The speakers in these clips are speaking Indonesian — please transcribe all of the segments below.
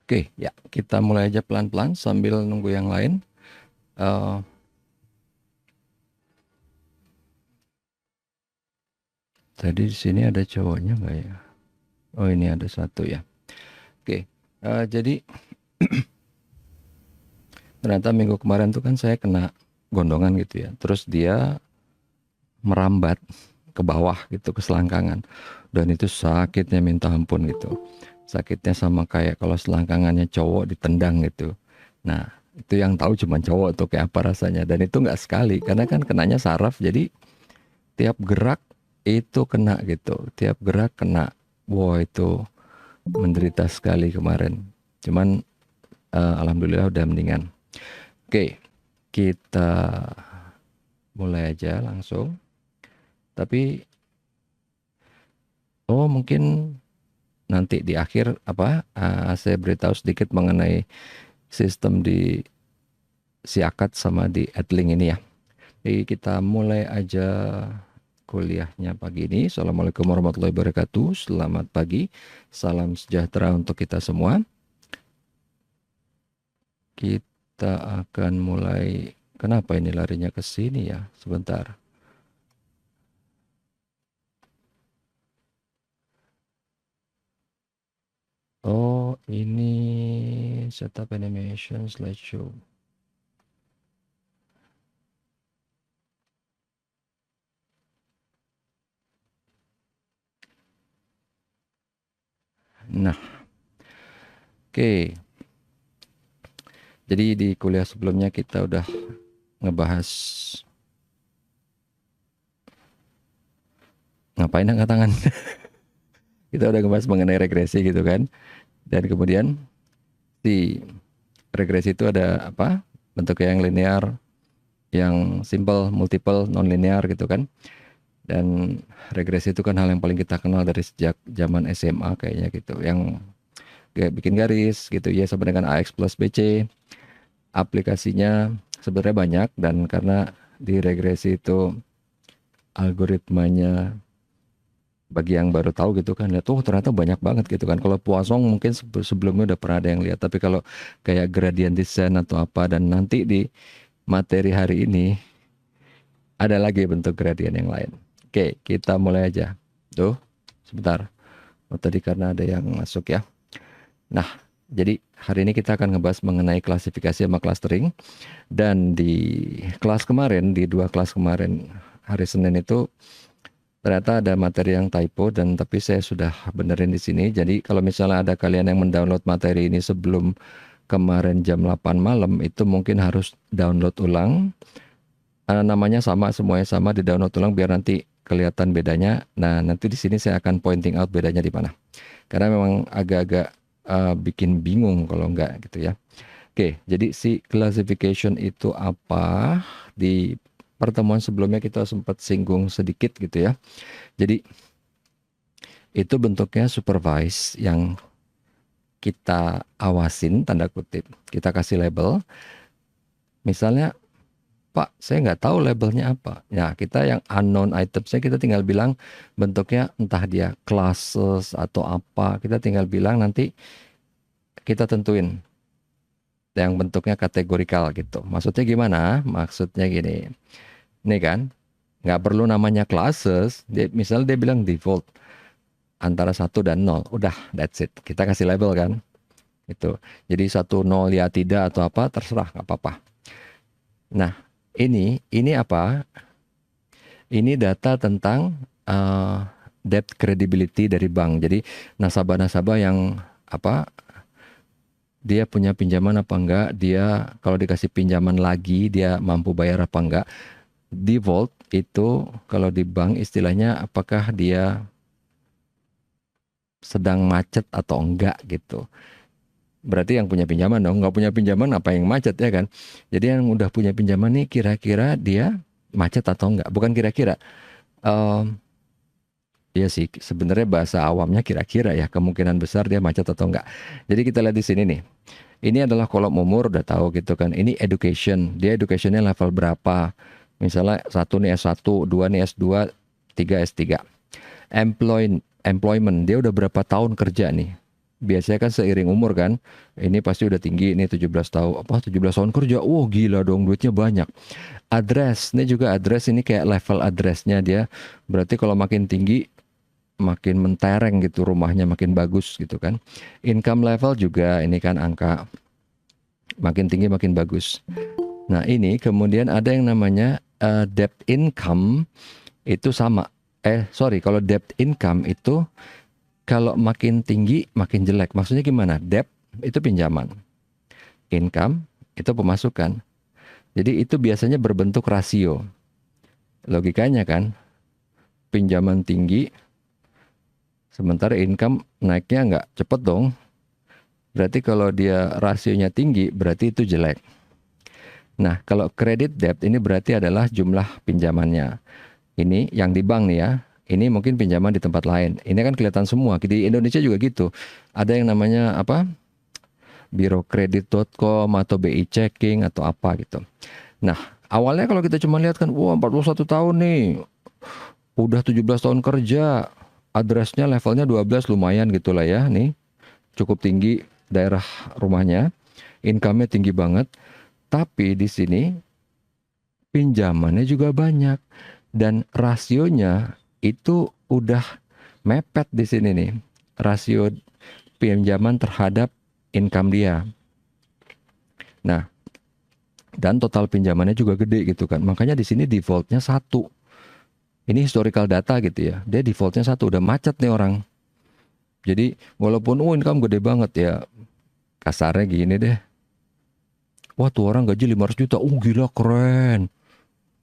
Oke, ya kita mulai aja pelan-pelan sambil nunggu yang lain. Eh, Tadi di sini ada cowoknya nggak ya? Oh ini ada satu ya. Oke, jadi ternyata minggu kemarin tuh kan saya kena gondongan gitu ya. Terus dia merambat ke bawah gitu, ke selangkangan. Dan itu sakitnya minta ampun gitu. Sakitnya sama kayak kalau selangkangannya cowok ditendang gitu. Nah, itu yang tahu cuma cowok tuh kayak apa rasanya. Dan itu nggak sekali, karena kan kenanya saraf. Jadi tiap gerak itu kena gitu. Tiap gerak kena. Wow, itu menderita sekali kemarin. Cuman alhamdulillah udah mendingan. Oke, kita mulai aja langsung. Tapi mungkin nanti di akhir apa saya beritahu sedikit mengenai sistem di Siakat sama di Edling ini ya. Jadi kita mulai aja kuliahnya pagi ini. Assalamualaikum warahmatullahi wabarakatuh. Selamat pagi. Salam sejahtera untuk kita semua. Kita akan mulai. Kenapa ini larinya ke sini ya? Sebentar. Oh, ini setup animation slideshow. Nah, oke. Jadi di kuliah sebelumnya kita udah ngebahas ngapain angkat tangan. Kita udah ngebahas mengenai regresi gitu kan. Dan kemudian di regresi itu ada apa? Bentuknya yang linear, yang simple, multiple, non-linear gitu kan. Dan regresi itu kan hal yang paling kita kenal dari sejak zaman SMA kayaknya gitu. Yang kayak bikin garis gitu ya sama dengan AX plus BC. Aplikasinya sebenarnya banyak dan karena di regresi itu algoritmanya bagi yang baru tahu gitu kan, lihat tuh ternyata banyak banget gitu kan. Kalau Poisson mungkin sebelumnya udah pernah ada yang lihat, tapi kalau kayak gradient descent atau apa, dan nanti di materi hari ini ada lagi bentuk gradient yang lain. Oke, kita mulai aja. Tuh, sebentar. Oh, tadi karena ada yang masuk ya. Nah, jadi hari ini kita akan ngebahas mengenai klasifikasi sama clustering. Dan di kelas kemarin, di dua kelas kemarin, hari Senin itu ternyata ada materi yang typo dan tapi saya sudah benerin di sini. Jadi kalau misalnya ada kalian yang mendownload materi ini sebelum kemarin jam 8 malam, itu mungkin harus download ulang. Namanya sama, semuanya sama, di download ulang biar nanti kelihatan bedanya. Nah, nanti di sini saya akan pointing out bedanya di mana. Karena memang agak-agak bikin bingung kalau enggak gitu ya. Oke, jadi si classification itu apa? Di pertemuan sebelumnya kita sempat singgung sedikit gitu ya. Jadi itu bentuknya supervise yang kita awasin, tanda kutip. Kita kasih label. Misalnya, Pak, saya nggak tahu labelnya apa. Ya, kita yang unknown itemsnya kita tinggal bilang bentuknya entah dia classes atau apa. Kita tinggal bilang nanti kita tentuin yang bentuknya kategorikal gitu. Maksudnya gimana? Maksudnya gini. Ini kan, nggak perlu namanya classes. Misalnya dia bilang default antara 1 dan 0. Udah, that's it. Kita kasih label kan. Itu. Jadi 1 0 ya tidak atau apa, terserah, nggak apa-apa. Nah, ini apa? Ini data tentang debt credibility dari bank. Jadi nasabah-nasabah yang apa? Dia punya pinjaman apa enggak? Dia kalau dikasih pinjaman lagi, dia mampu bayar apa enggak? Default itu kalau di bank istilahnya apakah dia sedang macet atau enggak gitu. Berarti yang punya pinjaman dong, nggak punya pinjaman apa yang macet ya kan. Jadi yang udah punya pinjaman nih kira-kira dia macet atau enggak. Bukan kira-kira. Em, Iya sih, sebenarnya bahasa awamnya kira-kira ya, kemungkinan besar dia macet atau enggak. Jadi kita lihat di sini nih. Ini adalah kolom umur, udah tahu gitu kan. Ini education, dia educationnya level berapa. Misalnya satu nih S1, dua nih S2, tiga S3. Employment, dia udah berapa tahun kerja nih. Biasanya kan seiring umur kan, ini pasti udah tinggi, ini 17 tahun, 17 tahun kerja, wah gila dong duitnya banyak. Address, ini juga address, ini kayak level addressnya dia, berarti kalau makin tinggi, makin mentereng gitu rumahnya, makin bagus gitu kan. Income level juga, ini kan angka, makin tinggi makin bagus. Nah ini kemudian ada yang namanya debt income, itu sama. Sorry, kalau debt income itu kalau makin tinggi makin jelek. Maksudnya gimana? Debt itu pinjaman, income itu pemasukan. Jadi itu biasanya berbentuk rasio. Logikanya kan, pinjaman tinggi, sementara income naiknya nggak cepet dong. Berarti kalau dia rasionya tinggi, berarti itu jelek. Nah, kalau credit debt ini berarti adalah jumlah pinjamannya. Ini yang di bank nih ya. Ini mungkin pinjaman di tempat lain. Ini kan kelihatan semua. Di Indonesia juga gitu. Ada yang namanya apa? Birokredit.com atau BI Checking atau apa gitu. Nah, awalnya kalau kita cuma lihat kan, wah 41 tahun nih. Udah 17 tahun kerja. Addressnya levelnya 12 lumayan gitu lah ya. Nih, cukup tinggi daerah rumahnya. Income-nya tinggi banget. Tapi di sini pinjamannya juga banyak. Dan rasionya itu udah mepet di sini nih. Rasio pinjaman terhadap income dia. Nah, dan total pinjamannya juga gede gitu kan. Makanya di sini defaultnya 1. Ini historical data gitu ya. Dia defaultnya 1, udah macet nih orang. Jadi walaupun income gede banget ya, kasarnya gini deh. Wah tuh orang gaji 500 juta, gila keren.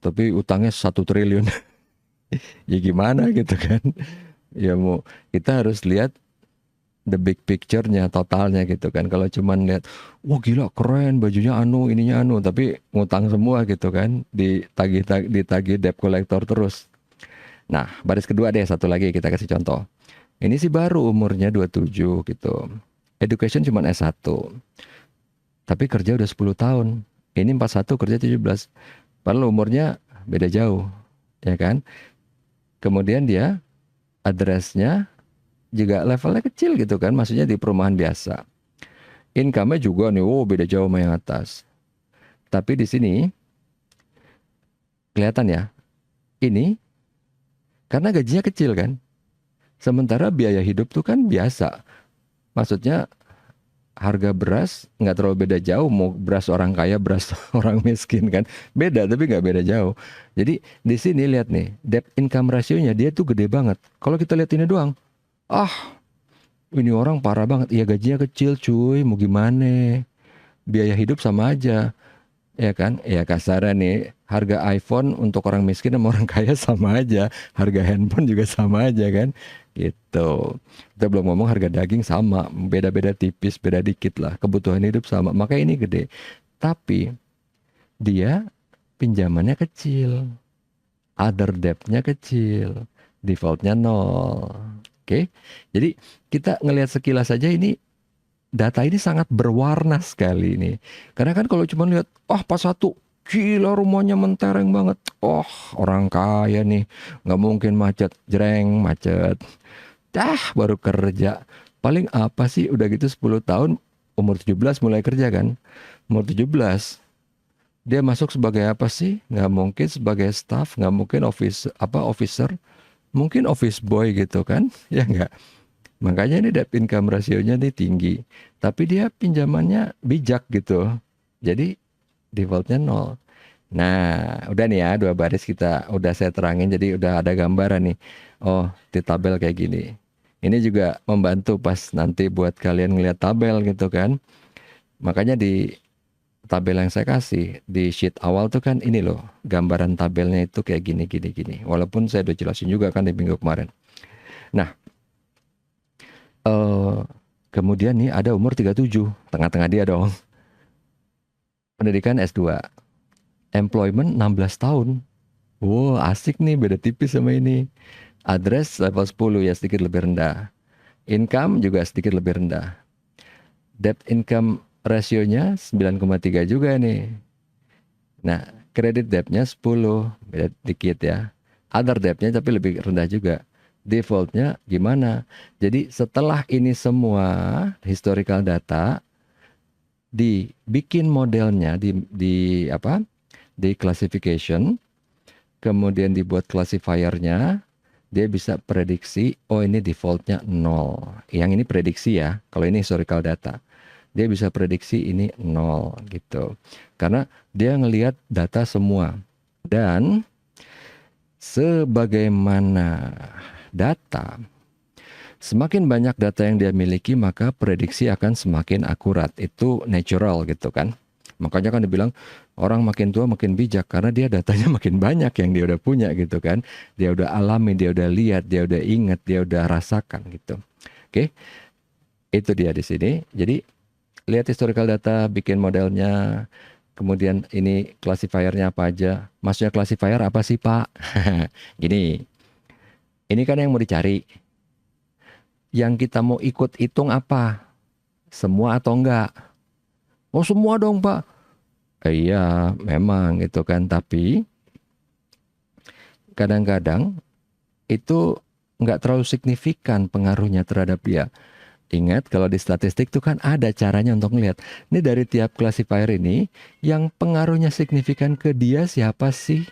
Tapi utangnya 1 triliun. Ya gimana gitu kan. Ya mau kita harus lihat the big picture-nya, totalnya gitu kan. Kalau cuman lihat, wah gila keren, bajunya anu, ininya anu, tapi ngutang semua gitu kan, ditagih debt collector terus. Nah, baris kedua deh, satu lagi kita kasih contoh. Ini sih baru umurnya 27 gitu. Education cuman S1. Tapi kerja udah 10 tahun. Ini 41 kerja 17. Padahal umurnya beda jauh, ya kan? Kemudian dia address-nya juga levelnya kecil gitu kan, maksudnya di perumahan biasa. Income-nya juga nih, beda jauh sama yang atas. Tapi di sini kelihatan ya, ini karena gajinya kecil kan. Sementara biaya hidup tuh kan biasa. Maksudnya harga beras nggak terlalu beda jauh, mau beras orang kaya, beras orang miskin kan. Beda tapi nggak beda jauh. Jadi di sini lihat nih, debt income ratio-nya dia tuh gede banget. Kalau kita lihat ini doang, ini orang parah banget. Iya gajinya kecil cuy, mau gimana? Biaya hidup sama aja. Ya kan? Ya kasarnya nih, harga iPhone untuk orang miskin sama orang kaya sama aja. Harga handphone juga sama aja kan? Gitu. Kita belum ngomong harga daging sama. Beda-beda tipis, beda dikit lah. Kebutuhan hidup sama. Makanya ini gede. Tapi dia pinjamannya kecil. Other debt-nya kecil. Default-nya 0. Oke? Jadi kita ngelihat sekilas saja ini data ini sangat berwarna sekali ini. Karena kan kalau cuma lihat, pas 1, gila rumahnya mentereng banget. Orang kaya nih, nggak mungkin macet, jreng macet. Baru kerja. Paling apa sih udah gitu 10 tahun, umur 17 mulai kerja kan. Umur 17, dia masuk sebagai apa sih? Nggak mungkin sebagai staff, nggak mungkin officer. Mungkin office boy gitu kan, ya nggak? Makanya ini debt income rasionya nih tinggi. Tapi dia pinjamannya bijak gitu. Jadi defaultnya 0. Nah, udah nih ya, 2 baris kita udah saya terangin. Jadi udah ada gambaran nih. Di tabel kayak gini. Ini juga membantu pas nanti buat kalian ngeliat tabel gitu kan. Makanya di tabel yang saya kasih, di sheet awal tuh kan ini loh. Gambaran tabelnya itu kayak gini. Walaupun saya udah jelasin juga kan di minggu kemarin. Nah, kemudian nih ada umur 37, tengah-tengah dia dong. Pendidikan S2. Employment 16 tahun. Asik nih, beda tipis sama ini. Address level 10 ya, sedikit lebih rendah. Income juga sedikit lebih rendah. Debt income rasionya 9,3 juga nih. Nah, credit debt-nya 10, beda dikit ya. Other debt-nya tapi lebih rendah juga. Defaultnya gimana? Jadi setelah ini semua historical data dibikin modelnya di apa? Di classification, kemudian dibuat classifiernya, dia bisa prediksi, oh ini defaultnya 0. Yang ini prediksi ya, kalau ini historical data. Dia bisa prediksi ini 0 gitu. Karena dia ngelihat data semua. Dan sebagaimana data, semakin banyak data yang dia miliki, maka prediksi akan semakin akurat. Itu natural gitu kan. Makanya kan dibilang orang makin tua makin bijak karena dia datanya makin banyak yang dia udah punya gitu kan. Dia udah alami, dia udah lihat, dia udah ingat, dia udah rasakan gitu. Oke, itu dia di sini. Jadi lihat historical data, bikin modelnya, kemudian ini classifiernya apa aja. Maksudnya classifier apa sih Pak? Gini, ini kan yang mau dicari. Yang kita mau ikut hitung apa? Semua atau enggak? Oh semua dong Pak. Iya memang gitu kan. Tapi kadang-kadang itu nggak terlalu signifikan pengaruhnya terhadap dia. Ingat kalau di statistik tuh kan ada caranya untuk ngelihat. Ini dari tiap classifier ini yang pengaruhnya signifikan ke dia siapa sih?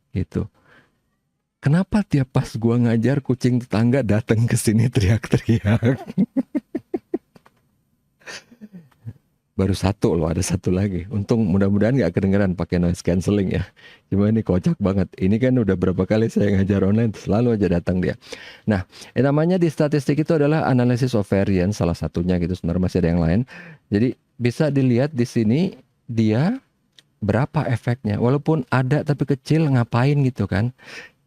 Gitu. Kenapa tiap pas gua ngajar kucing tetangga datang ke sini teriak-teriak? Baru satu loh, ada satu lagi. Untung mudah-mudahan nggak kedengeran pakai noise cancelling ya. Cuma ini kocak banget. Ini kan udah berapa kali saya ngajar online, selalu aja datang dia. Nah, namanya di statistik itu adalah analysis of variance, salah satunya gitu. Sebenarnya masih ada yang lain. Jadi bisa dilihat di sini dia berapa efeknya. Walaupun ada tapi kecil, ngapain gitu kan.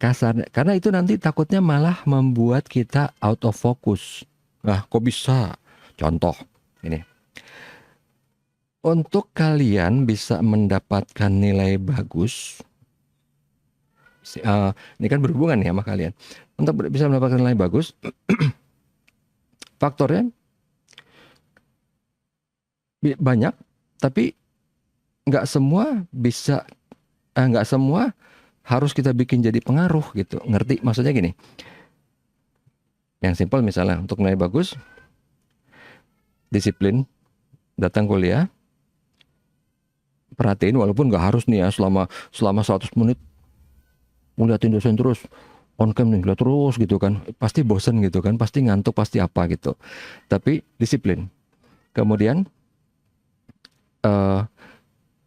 Kasar. Karena itu nanti takutnya malah membuat kita out of focus. Nah, kok bisa? Contoh, ini. Untuk kalian bisa mendapatkan nilai bagus, ini kan berhubungan ya sama kalian. Untuk bisa mendapatkan nilai bagus, faktornya banyak, tapi nggak semua bisa, nggak semua harus kita bikin jadi pengaruh gitu. Ngerti? Maksudnya gini, yang simpel misalnya untuk nilai bagus, disiplin, datang kuliah, perhatiin walaupun nggak harus nih ya selama 100 menit ngeliatin dosen terus on cam nih lihat terus gitu kan, pasti bosen gitu kan, pasti ngantuk, pasti apa gitu. Tapi disiplin. Kemudian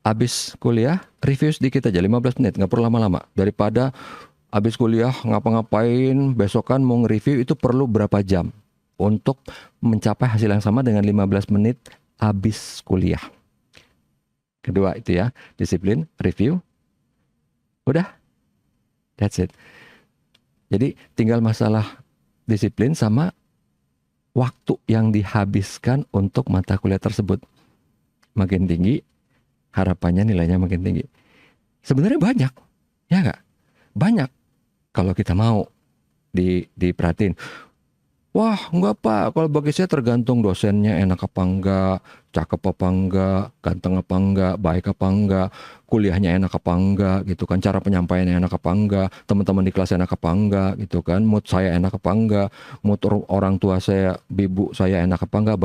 abis kuliah review sedikit aja 15 menit, nggak perlu lama-lama. Daripada abis kuliah ngapa-ngapain besokan mau nge-review, itu perlu berapa jam untuk mencapai hasil yang sama dengan 15 menit abis kuliah. Kedua itu ya, disiplin, review, udah, that's it. Jadi tinggal masalah disiplin sama waktu yang dihabiskan untuk mata kuliah tersebut. Makin tinggi, harapannya nilainya makin tinggi. Sebenarnya banyak, ya nggak? Banyak kalau kita mau diperhatiin. Wah, enggak Pak. Kalau bagi saya tergantung dosennya enak apa enggak, cakep apa enggak, ganteng apa enggak, baik apa enggak, kuliahnya enak apa enggak gitu kan, cara penyampaiannya enak apa enggak, teman-teman di kelas enak apa enggak gitu kan, mood saya enak apa enggak, mood orang tua saya, ibu saya enak apa enggak,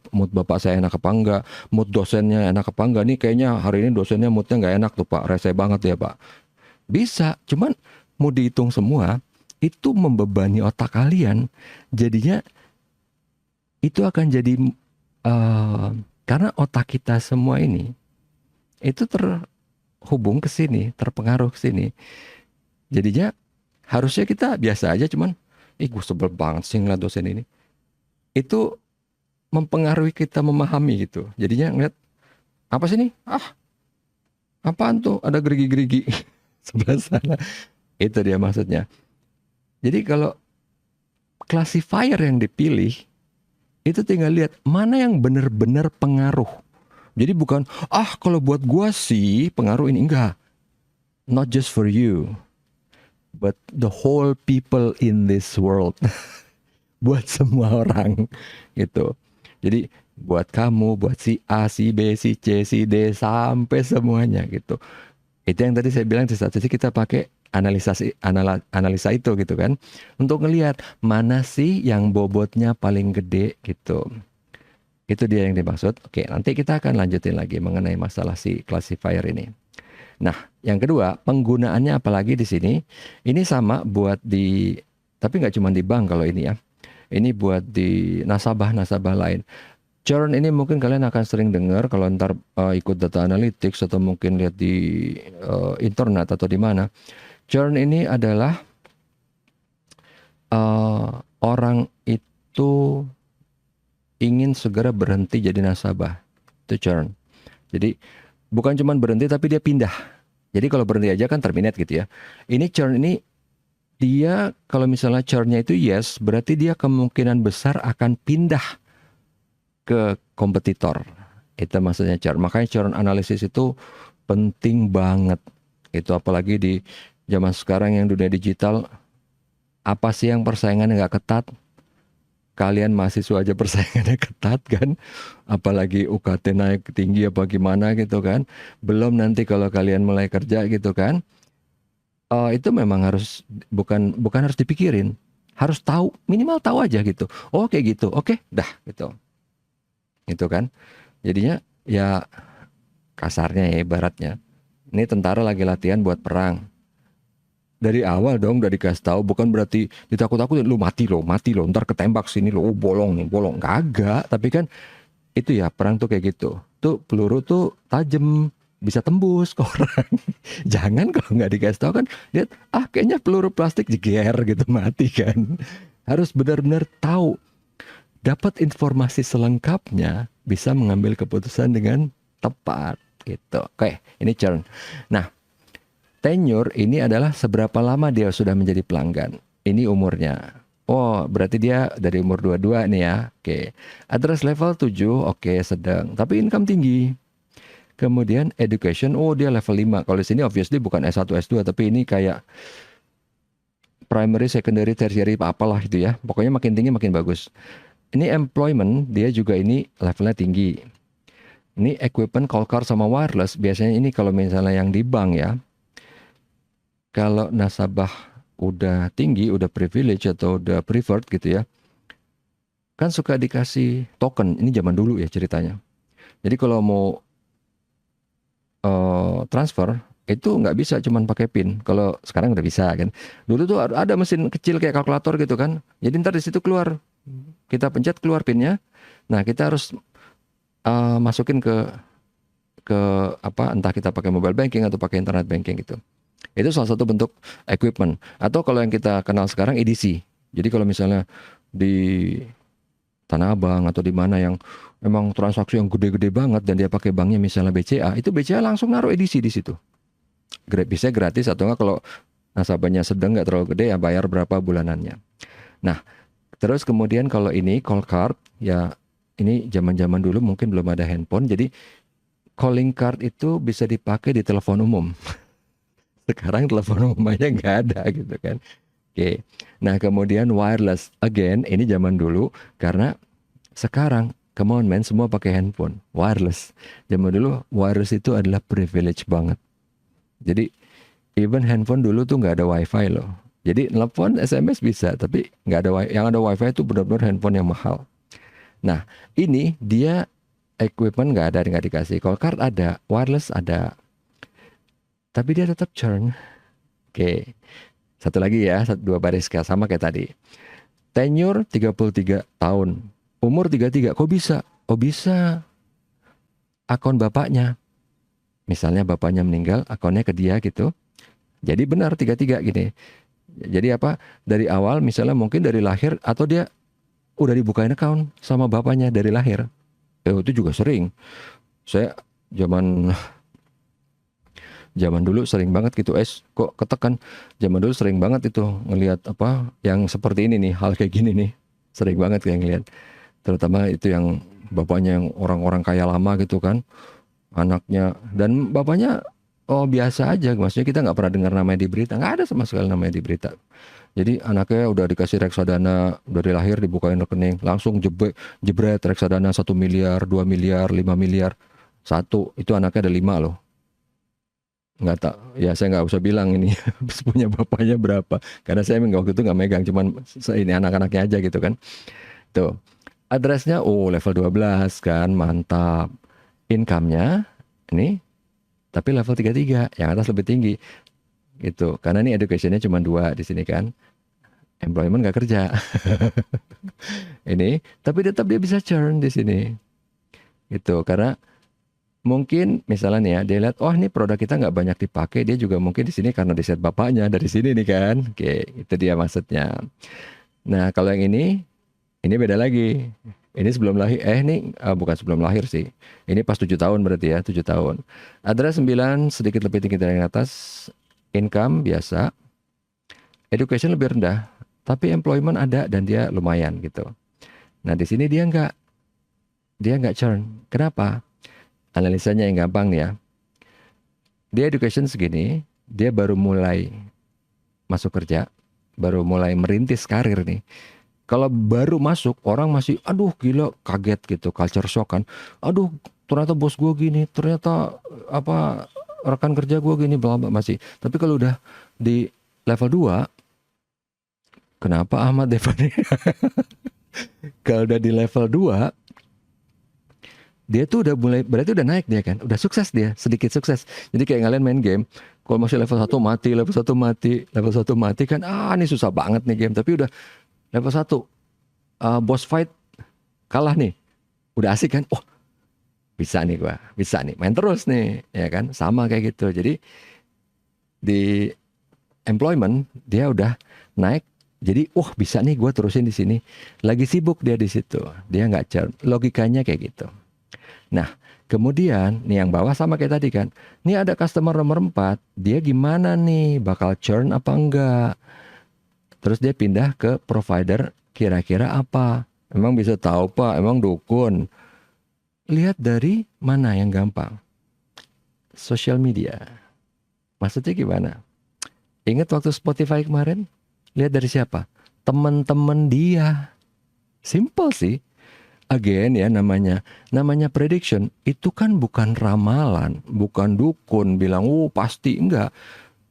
mood bapak saya enak apa enggak, mood dosennya enak apa enggak. Nih kayaknya hari ini dosennya moodnya enggak enak tuh Pak, rese banget ya Pak. Bisa, cuman mau dihitung semua itu membebani otak kalian. Jadinya itu akan jadi karena otak kita semua ini itu terhubung ke sini, terpengaruh ke sini. Jadinya harusnya kita biasa aja, cuman gue sebel banget sih ngeliat dosen ini. Itu mempengaruhi kita memahami gitu. Jadinya ngeliat apa sih ini? Apaan tuh? Ada gerigi-gerigi sebelah sana. Itu dia maksudnya. Jadi kalau classifier yang dipilih, itu tinggal lihat mana yang benar-benar pengaruh. Jadi bukan, kalau buat gua sih pengaruh ini. Enggak. Not just for you, but the whole people in this world. Buat semua orang gitu. Jadi buat kamu, buat si A, si B, si C, si D, sampai semuanya gitu. Itu yang tadi saya bilang di statistik kita pakai analisa itu gitu kan, untuk ngelihat mana sih yang bobotnya paling gede gitu. Itu dia yang dimaksud. Oke, nanti kita akan lanjutin lagi mengenai masalah si classifier ini. Nah, yang kedua, penggunaannya apalagi di sini, ini sama buat di, tapi nggak cuma di bank kalau ini ya. Ini buat di nasabah-nasabah lain. Churn ini mungkin kalian akan sering dengar kalau ntar ikut data analytics atau mungkin lihat di internet atau di mana. Churn ini adalah orang itu ingin segera berhenti jadi nasabah. Itu churn. Jadi bukan cuma berhenti tapi dia pindah. Jadi kalau berhenti aja kan terminate gitu ya. Ini churn ini dia kalau misalnya churnnya itu yes, berarti dia kemungkinan besar akan pindah ke kompetitor. Itu maksudnya churn. Makanya churn analisis itu penting banget. Itu apalagi di zaman sekarang yang dunia digital, apa sih yang persaingannya nggak ketat? Kalian mahasiswa aja persaingannya ketat kan, apalagi UKT naik tinggi apa gimana gitu kan. Belum nanti kalau kalian mulai kerja gitu kan, itu memang harus bukan harus dipikirin, harus tahu, minimal tahu aja gitu. Oh kayak gitu, oke, dah gitu, gitu kan. Jadinya ya kasarnya ya ibaratnya, ini tentara lagi latihan buat perang. Dari awal dong udah dikasih tahu, bukan berarti ditakut-takutin lu mati lo, ntar ketembak sini lo, oh bolong nih, bolong. Kagak, tapi kan itu ya perang tuh kayak gitu. Tuh peluru tuh tajam, bisa tembus ke orang. Jangan kalau nggak dikasih tahu kan, lihat kayaknya peluru plastik jeger gitu mati kan. Harus benar-benar tahu, dapat informasi selengkapnya, bisa mengambil keputusan dengan tepat gitu. Oke, ini churn. Nah, tenure ini adalah seberapa lama dia sudah menjadi pelanggan. Ini umurnya. Oh, berarti dia dari umur 22 nih ya. Oke. Address level 7, oke, sedang. Tapi income tinggi. Kemudian education, oh dia level 5. Kalau di sini obviously bukan S1, S2, tapi ini kayak primary, secondary, tertiary, apalah itu ya. Pokoknya makin tinggi makin bagus. Ini employment, dia juga ini levelnya tinggi. Ini equipment, call card sama wireless. Biasanya ini kalau misalnya yang di bank ya, kalau nasabah udah tinggi, udah privilege atau udah preferred gitu ya, kan suka dikasih token. Ini zaman dulu ya ceritanya. Jadi kalau mau transfer, itu nggak bisa cuman pakai PIN. Kalau sekarang udah bisa kan. Dulu tuh ada mesin kecil kayak kalkulator gitu kan. Jadi ntar di situ keluar, kita pencet keluar PIN-nya. Nah kita harus masukin ke apa, entah kita pakai mobile banking atau pakai internet banking gitu. Itu salah satu bentuk equipment. Atau kalau yang kita kenal sekarang EDC. Jadi kalau misalnya di Tanah Abang atau di mana yang memang transaksi yang gede-gede banget dan dia pakai banknya misalnya BCA, itu BCA langsung naruh EDC di situ. Bisa gratis atau enggak kalau nasabahnya sedang nggak terlalu gede ya bayar berapa bulanannya. Nah, terus kemudian kalau ini call card ya, ini zaman-zaman dulu mungkin belum ada handphone, jadi calling card itu bisa dipakai di telepon umum. Sekarang telepon umumnya nggak ada gitu kan. Oke. Nah kemudian wireless. Again, ini zaman dulu karena sekarang, come on man, semua pakai handphone. Wireless. Zaman dulu wireless itu adalah privilege banget. Jadi even handphone dulu tuh nggak ada wifi loh. Jadi telepon SMS bisa, tapi nggak ada yang ada wifi itu benar-benar handphone yang mahal. Nah ini dia equipment nggak ada, nggak dikasih. Call card ada, wireless ada. Tapi dia tetap churn. Oke. Satu lagi ya, dua baris sama kayak tadi. Tenure 33 tahun. Umur 33. Kok bisa? Oh bisa. Akun bapaknya. Misalnya bapaknya meninggal, akunnya ke dia gitu. Jadi benar 33 gini. Jadi apa? Dari awal misalnya mungkin dari lahir atau dia udah dibukain account sama bapaknya dari lahir. Itu juga sering. Saya zaman dulu sering banget gitu, kok ketekan. Zaman dulu sering banget itu ngelihat apa yang seperti ini nih, hal kayak gini nih. Sering banget kayak ngelihat. Terutama itu yang bapaknya yang orang-orang kaya lama gitu kan. Anaknya dan bapaknya biasa aja. Maksudnya kita nggak pernah dengar namanya di berita. Nggak ada sama sekali namanya di berita. Jadi anaknya udah dikasih reksadana dari lahir, dibukain rekening, langsung jebret reksadana 1 miliar, 2 miliar, 5 miliar. Satu, itu anaknya ada 5 loh. nggak tak, ya saya nggak usah bilang ini punya bapaknya berapa, karena saya waktu itu nggak megang, cuman ini anak-anaknya aja gitu kan. Tuh, addressnya oh level 12 kan, mantap. Income-nya ini tapi level 33, yang atas lebih tinggi gitu. Karena ini education-nya cuma 2 di sini kan. Employment nggak kerja. Ini, tapi tetap dia bisa churn di sini. Gitu. Karena mungkin misalnya nih ya, dia lihat, oh ini produk kita nggak banyak dipakai, dia juga mungkin di sini karena di set bapaknya dari sini nih kan. Oke, itu dia maksudnya. Nah, kalau yang ini beda lagi. Ini sebelum lahir, ini bukan sebelum lahir sih. Ini pas 7 tahun berarti ya, 7 tahun. Address 9, sedikit lebih tinggi dari yang atas. Income biasa. Education lebih rendah. Tapi employment ada dan dia lumayan gitu. Nah, di sini dia nggak churn. Kenapa? Analisanya yang gampang nih ya. Dia education segini, dia baru mulai masuk kerja, baru mulai merintis karir nih. Kalau baru masuk, orang masih, aduh gila, kaget gitu, culture shock kan. Aduh, ternyata bos gue gini, ternyata apa rekan kerja gue gini, bla bla masih. Tapi kalau udah di level 2, kenapa Ahmad Devani? Kalau udah di level 2, dia tuh udah mulai, berarti udah naik dia kan, udah sukses dia, sedikit sukses. Jadi kayak kalian main game, kalau masih level 1 mati, level 1 mati, level 1 mati kan, ini susah banget nih game. Tapi udah level 1, boss fight kalah nih, udah asik kan, oh bisa nih gua, bisa nih, main terus nih, ya kan, sama kayak gitu. Jadi di employment dia udah naik, jadi bisa nih gua terusin di sini. Lagi sibuk dia di situ, dia nggak churn, logikanya kayak gitu. Nah, kemudian nih yang bawah sama kayak tadi kan. Nih ada customer nomor 4, dia gimana nih? Bakal churn apa enggak? Terus dia pindah ke provider kira-kira apa? Emang bisa tahu Pak, emang dukun. Lihat dari mana yang gampang? Social media. Maksudnya gimana? Ingat waktu Spotify kemarin? Lihat dari siapa? Teman-teman dia. Simple sih. Again ya, namanya prediction itu kan bukan ramalan, bukan dukun bilang pasti, enggak.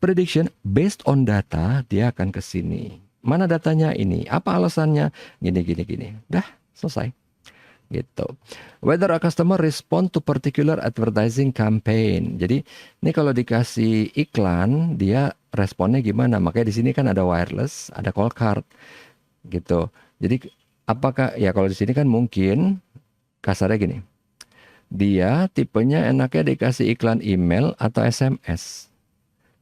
Prediction based on data, dia akan ke sini. Mana datanya ini? Apa alasannya? Gini gini gini. Dah, selesai. Gitu. Whether a customer respond to particular advertising campaign. Jadi ini kalau dikasih iklan, dia responnya gimana? Makanya di sini kan ada wireless, ada call card gitu. Jadi apakah ya, kalau di sini kan mungkin kasarnya gini. Dia tipenya enaknya dikasih iklan email atau SMS.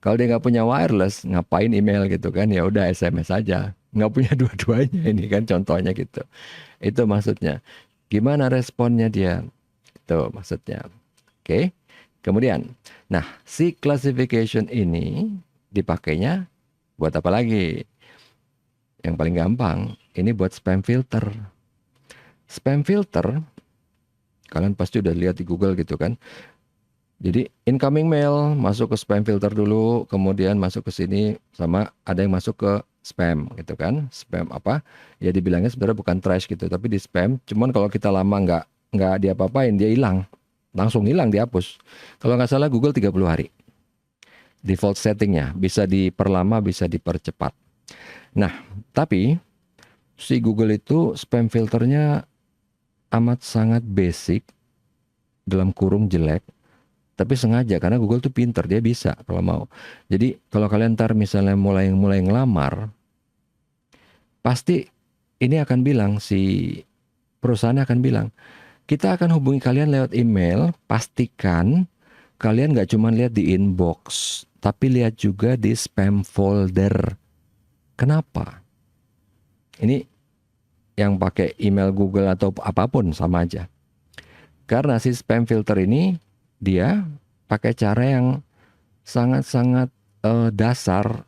Kalau dia nggak punya wireless, ngapain email gitu kan? Ya udah SMS aja. Nggak punya dua-duanya, ini kan contohnya gitu. Itu maksudnya. Gimana responnya dia? Itu maksudnya. Oke. Kemudian, nah si classification ini dipakainya buat apa lagi? Yang paling gampang, ini buat spam filter. Spam filter, kalian pasti udah lihat di Google gitu kan. Jadi incoming mail masuk ke spam filter dulu, kemudian masuk ke sini, sama ada yang masuk ke spam gitu kan. Spam apa? Ya dibilangnya sebenarnya bukan trash gitu, tapi di spam. Cuman kalau kita lama nggak diapa-apain, dia hilang. Langsung hilang, dihapus. Kalau nggak salah Google 30 hari. Default settingnya, bisa diperlama, bisa dipercepat. Nah, tapi si Google itu spam filternya amat sangat basic, dalam kurung jelek, tapi sengaja karena Google tuh pinter, dia bisa kalau mau. Jadi kalau kalian ntar misalnya mulai ngelamar, pasti ini akan bilang, si perusahaan akan bilang, kita akan hubungi kalian lewat email, pastikan kalian nggak cuma lihat di inbox, tapi lihat juga di spam folder. Kenapa? Ini yang pakai email Google atau apapun sama aja. Karena si spam filter ini dia pakai cara yang sangat-sangat dasar.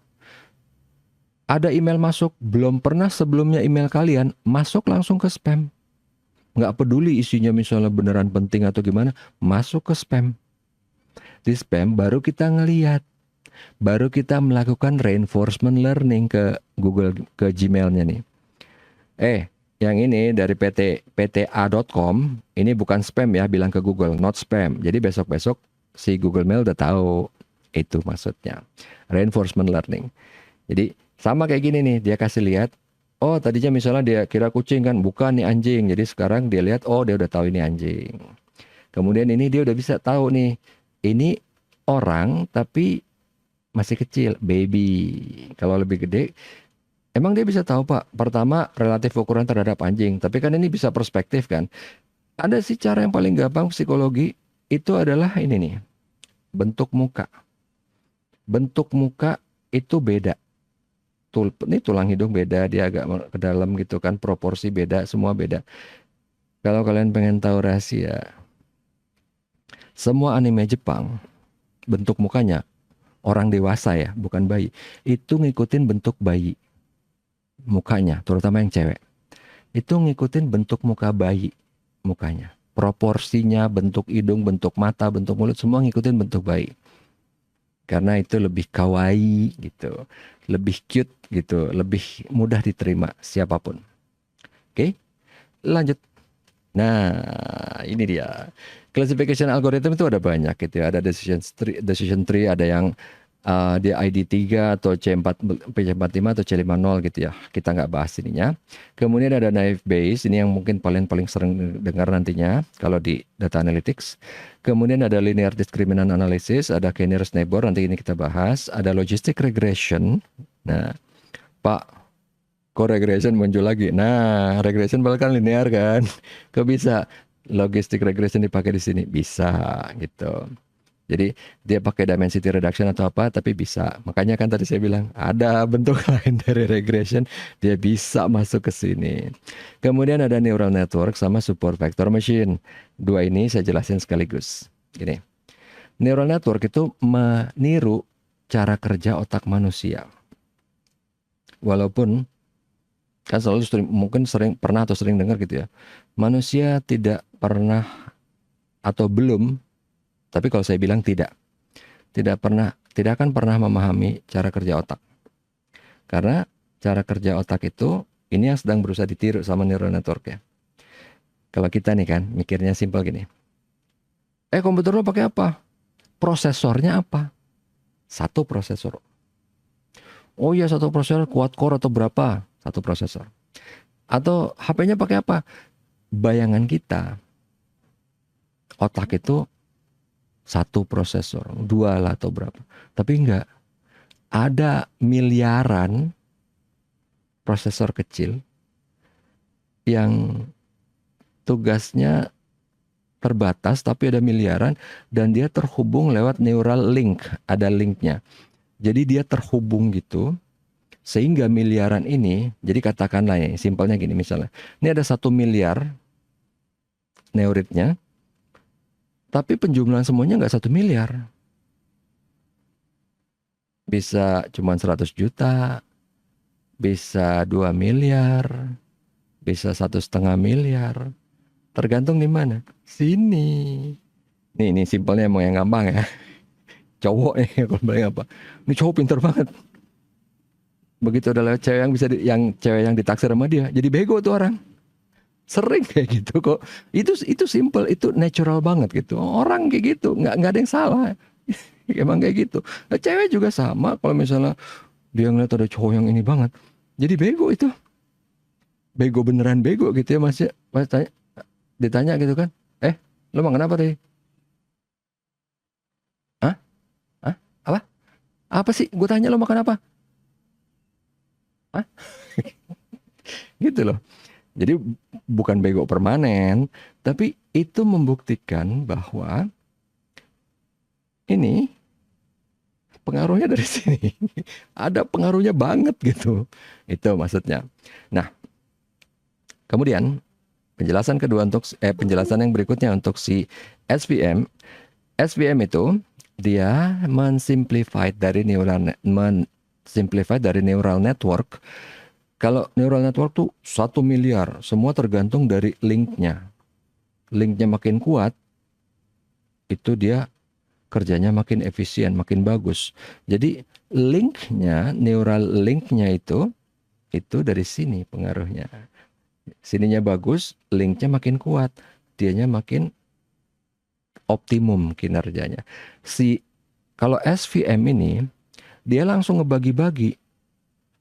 Ada email masuk, belum pernah sebelumnya email kalian masuk langsung ke spam. Nggak peduli isinya misalnya beneran penting atau gimana, masuk ke spam. Di spam baru kita ngelihat, baru kita melakukan reinforcement learning ke Google, ke Gmailnya nih. Yang ini dari pta.com, ini bukan spam ya, bilang ke Google, not spam. Jadi besok-besok si Google Mail udah tahu Itu maksudnya. Reinforcement learning. Jadi sama kayak gini nih, dia kasih lihat, oh tadinya misalnya dia kira kucing kan, bukan nih anjing. Jadi sekarang dia lihat, oh dia udah tahu ini anjing. Kemudian ini dia udah bisa tahu nih, ini orang tapi masih kecil, baby. Kalau lebih gede, emang dia bisa tahu Pak. Pertama relatif ukuran terhadap anjing, tapi kan ini bisa perspektif kan. Ada sih cara yang paling gampang psikologi, itu adalah ini nih, bentuk muka. Bentuk muka itu beda. Ini tulang hidung beda, dia agak ke dalam gitu kan, proporsi beda, semua beda. Kalau kalian pengen tahu rahasia, semua anime Jepang, bentuk mukanya, orang dewasa ya, bukan bayi, itu ngikutin bentuk bayi. Mukanya, terutama yang cewek. Itu ngikutin bentuk muka bayi, mukanya. Proporsinya, bentuk hidung, bentuk mata, bentuk mulut, semua ngikutin bentuk bayi. Karena itu lebih kawaii gitu, lebih cute gitu, lebih mudah diterima siapapun. Oke, lanjut. Nah, ini dia. Classification algorithm itu ada banyak gitu ya. Ada decision tree, ada yang dia ID3 atau C45 atau C50 gitu ya. Kita nggak bahas ininya. Kemudian ada naive Bayes, ini yang mungkin paling sering dengar nantinya kalau di data analytics. Kemudian ada linear discriminant analysis, ada k-nearest neighbor, nanti ini kita bahas. Ada logistic regression. Nah, Pak, kok regression muncul lagi? Nah, regression bahkan linear kan? Kok bisa logistic regression dipakai di sini? Bisa gitu. Jadi dia pakai density reduction atau apa, tapi bisa. Makanya kan tadi saya bilang ada bentuk lain dari regression, dia bisa masuk ke sini. Kemudian ada neural network sama support vector machine. Dua ini saya jelasin sekaligus. Gini, neural network itu meniru cara kerja otak manusia. Walaupun kan mungkin pernah atau sering dengar gitu ya, manusia tidak pernah atau belum. Tapi kalau saya bilang tidak akan pernah memahami cara kerja otak. Karena cara kerja otak itu, ini yang sedang berusaha ditiru sama neural network ya. Kalau kita nih kan, mikirnya simpel gini. Komputer lo pakai apa? Prosesornya apa? Satu prosesor. Oh iya, satu prosesor quad core atau berapa? Satu prosesor. Atau HP-nya pakai apa? Bayangan kita, otak itu satu prosesor, dua lah atau berapa. Tapi enggak. Ada miliaran prosesor kecil yang tugasnya terbatas, tapi ada miliaran dan dia terhubung lewat neural link. Ada linknya. Jadi dia terhubung gitu. Sehingga miliaran ini, jadi katakanlah ya, simpelnya gini misalnya. Ini ada 1 miliar neuritnya. Tapi penjumlahan semuanya nggak 1 miliar. Bisa cuma 100 juta, bisa 2 miliar, bisa 1,5 miliar. Tergantung di mana. Sini. Nih simpelnya mau yang gampang ya. Cowok nih, kalau bilang apa. Ini cowok pinter banget. Begitu ada lewat cewek cewek yang ditaksir sama dia, jadi bego tuh orang. Sering kayak gitu kok. Itu simple, itu natural banget gitu. Orang kayak gitu, nggak ada yang salah. Emang kayak gitu. Nah, cewek juga sama. Kalau misalnya dia ngeliat ada cowok yang ini banget, jadi bego itu. Bego beneran bego gitu ya mas ya. Mas ditanya gitu kan, lo mau kenapa tadi? Hah? Hah? Apa? Apa sih? Gue tanya lo makan apa? Hah? Gitu loh. Jadi bukan bego permanen, tapi itu membuktikan bahwa ini pengaruhnya dari sini. Ada pengaruhnya banget gitu. Itu maksudnya. Nah, kemudian penjelasan kedua penjelasan yang berikutnya untuk si SVM. SVM itu dia mensimplify dari neural network. Kalau neural network tuh 1 miliar, semua tergantung dari linknya. Linknya makin kuat, itu dia kerjanya makin efisien, makin bagus. Jadi neural linknya itu dari sini pengaruhnya. Sininya bagus, linknya makin kuat, dianya makin optimum kinerjanya. Si Kalau SVM ini, dia langsung ngebagi-bagi.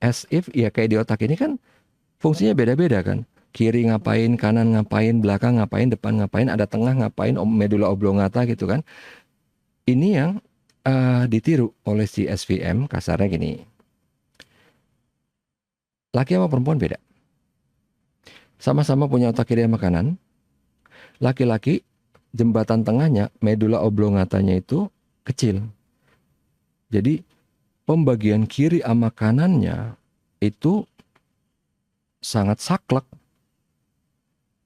As if, ya kayak di otak ini kan fungsinya beda-beda kan. Kiri ngapain, kanan ngapain, belakang ngapain, depan ngapain, ada tengah ngapain, medula oblongata gitu kan. Ini yang ditiru oleh si SVM, kasarnya gini. Laki sama perempuan beda. Sama-sama punya otak kiri sama kanan. Laki-laki, jembatan tengahnya, medula oblongatanya itu kecil. Jadi pembagian kiri sama kanannya itu sangat saklek.